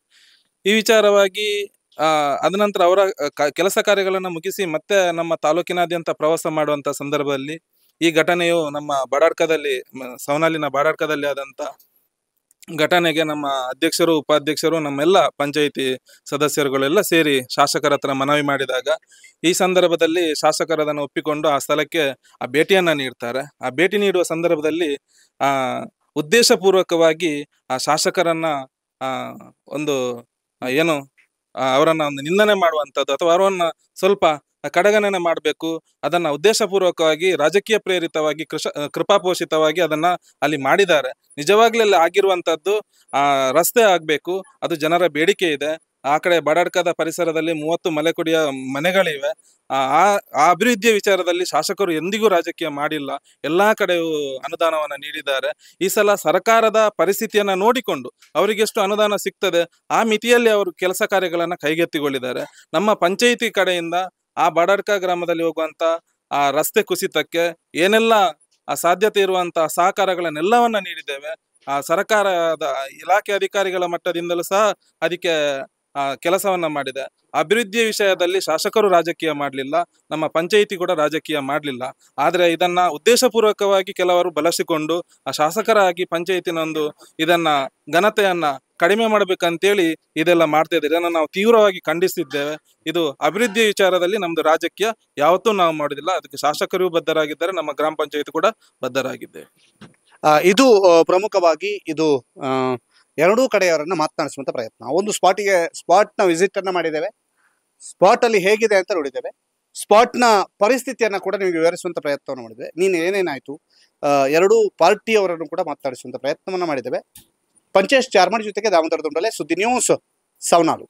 ಈ ವಿಚಾರವಾಗಿ ಅದ ನಂತರ ಅವರ ಕೆಲಸ ಕಾರ್ಯಗಳನ್ನ ಮುಗಿಸಿ ಮತ್ತೆ ನಮ್ಮ ತಾಲೂಕಿನಾದ್ಯಂತ ಪ್ರವಾಸ ಮಾಡುವಂತ ಸಂದರ್ಭದಲ್ಲಿ ಈ ಘಟನೆಯು ನಮ್ಮ ಬಾಡಾಡ್ಕದಲ್ಲಿ, ಸವನಾಲಿನ ಬಾಡಾಡ್ಕದಲ್ಲಿ ಆದಂತ ಘಟನೆಗೆ ನಮ್ಮ ಅಧ್ಯಕ್ಷರು, ಉಪಾಧ್ಯಕ್ಷರು, ನಮ್ಮೆಲ್ಲ ಪಂಚಾಯಿತಿ ಸದಸ್ಯರುಗಳೆಲ್ಲ ಸೇರಿ ಶಾಸಕರ ಹತ್ರ ಮನವಿ ಮಾಡಿದಾಗ ಈ ಸಂದರ್ಭದಲ್ಲಿ ಶಾಸಕರು ಅದನ್ನು ಒಪ್ಪಿಕೊಂಡು ಆ ಸ್ಥಳಕ್ಕೆ ಭೇಟಿಯನ್ನ ನೀಡ್ತಾರೆ. ಆ ಭೇಟಿ ನೀಡುವ ಸಂದರ್ಭದಲ್ಲಿ ಉದ್ದೇಶಪೂರ್ವಕವಾಗಿ ಆ ಶಾಸಕರನ್ನ ಒಂದು ಏನು ಅವರನ್ನ ಒಂದು ನಿಂದನೆ ಮಾಡುವಂಥದ್ದು ಅಥವಾ ಅವರನ್ನ ಸ್ವಲ್ಪ ಕಡೆಗಣನೆ ಮಾಡಬೇಕು, ಅದನ್ನ ಉದ್ದೇಶಪೂರ್ವಕವಾಗಿ ರಾಜಕೀಯ ಪ್ರೇರಿತವಾಗಿ ಕೃಪಾಪೋಷಿತವಾಗಿ ಅದನ್ನ ಅಲ್ಲಿ ಮಾಡಿದ್ದಾರೆ. ನಿಜವಾಗ್ಲೂ ಅಲ್ಲಿ ಆಗಿರುವಂತದ್ದು ರಸ್ತೆ ಆಗ್ಬೇಕು, ಅದು ಜನರ ಬೇಡಿಕೆ ಇದೆ. ಆ ಕಡೆ ಬಾಡಾಡ್ಕದ ಪರಿಸರದಲ್ಲಿ 30 ಮಲೆಕುಡಿಯ ಮನೆಗಳಿವೆ. ಆ ಅಭಿವೃದ್ಧಿಯ ವಿಚಾರದಲ್ಲಿ ಶಾಸಕರು ಎಂದಿಗೂ ರಾಜಕೀಯ ಮಾಡಿಲ್ಲ, ಎಲ್ಲಾ ಕಡೆಯೂ ಅನುದಾನವನ್ನ ನೀಡಿದ್ದಾರೆ. ಈ ಸಲ ಸರ್ಕಾರದ ಪರಿಸ್ಥಿತಿಯನ್ನ ನೋಡಿಕೊಂಡು ಅವರಿಗೆ ಎಷ್ಟು ಅನುದಾನ ಸಿಗ್ತದೆ ಆ ಮಿತಿಯಲ್ಲಿ ಅವರು ಕೆಲಸ ಕಾರ್ಯಗಳನ್ನ ಕೈಗೆತ್ತಿಕೊಂಡಿದ್ದಾರೆ. ನಮ್ಮ ಪಂಚಾಯಿತಿ ಕಡೆಯಿಂದ ಆ ಬಾಡಾಡ್ಕ ಗ್ರಾಮದಲ್ಲಿ ಹೋಗುವಂತ ಆ ರಸ್ತೆ ಕುಸಿತಕ್ಕೆ ಏನೆಲ್ಲ ಸಾಧ್ಯತೆ ಇರುವಂತಹ ಸಹಕಾರಗಳನ್ನೆಲ್ಲವನ್ನ ನೀಡಿದ್ದೇವೆ. ಆ ಸರ್ಕಾರದ ಇಲಾಖೆ ಅಧಿಕಾರಿಗಳ ಮಟ್ಟದಿಂದಲೂ ಸಹ ಅದಕ್ಕೆ ಕೆಲಸವನ್ನ ಮಾಡಿದೆ. ಅಭಿವೃದ್ಧಿಯ ವಿಷಯದಲ್ಲಿ ಶಾಸಕರು ರಾಜಕೀಯ ಮಾಡಲಿಲ್ಲ, ನಮ್ಮ ಪಂಚಾಯಿತಿ ಕೂಡ ರಾಜಕೀಯ ಮಾಡಲಿಲ್ಲ. ಆದ್ರೆ ಇದನ್ನ ಉದ್ದೇಶಪೂರ್ವಕವಾಗಿ ಕೆಲವರು ಬಳಸಿಕೊಂಡು ಆ ಶಾಸಕರಾಗಿ ಪಂಚಾಯಿತಿನ ಇದನ್ನ ಘನತೆಯನ್ನ ಕಡಿಮೆ ಮಾಡ್ಬೇಕಂತೇಳಿ ಇದೆಲ್ಲ ಮಾಡ್ತಾ ಇದ್ದಾರೆ. ಇದನ್ನು ನಾವು ತೀವ್ರವಾಗಿ ಖಂಡಿಸಿದ್ದೇವೆ. ಇದು ಅಭಿವೃದ್ಧಿಯ ವಿಚಾರದಲ್ಲಿ ನಮ್ದು ರಾಜಕೀಯ ಯಾವತ್ತೂ ನಾವು ಮಾಡುದಿಲ್ಲ. ಅದಕ್ಕೆ ಶಾಸಕರು ಬದ್ಧರಾಗಿದ್ದಾರೆ, ನಮ್ಮ ಗ್ರಾಮ ಪಂಚಾಯಿತಿ ಕೂಡ ಬದ್ಧರಾಗಿದ್ದೇವೆ. ಇದು ಪ್ರಮುಖವಾಗಿ ಇದು ಎರಡೂ ಕಡೆಯವರನ್ನ ಮಾತನಾಡಿಸುವಂತ ಪ್ರಯತ್ನ. ಒಂದು ಸ್ಪಾಟ್ನ ವಿಸಿಟ್ ಅನ್ನ ಮಾಡಿದ್ದೇವೆ, ಸ್ಪಾಟ್ ಅಲ್ಲಿ ಹೇಗಿದೆ ಅಂತ ನೋಡಿದ್ದೇವೆ, ಸ್ಪಾಟ್ನ ಪರಿಸ್ಥಿತಿಯನ್ನ ಕೂಡ ನಿಮಗೆ ವಿವರಿಸುವಂತ ಪ್ರಯತ್ನವನ್ನು ಮಾಡಿದ್ದೇವೆ. ನೀನು ಏನೇನಾಯ್ತು ಎರಡೂ ಪಾರ್ಟಿಯವರನ್ನು ಕೂಡ ಮಾತನಾಡಿಸುವಂತ ಪ್ರಯತ್ನವನ್ನ ಮಾಡಿದ್ದೇವೆ. ಪಂಚೇಶ್ ಚಾರ್ಮಡಿ ಜೊತೆಗೆ ದಾಮೋದರ ದುಂಡಲೆ, ಸುದ್ದಿ ನ್ಯೂಸ್, ಸವನಾಲು.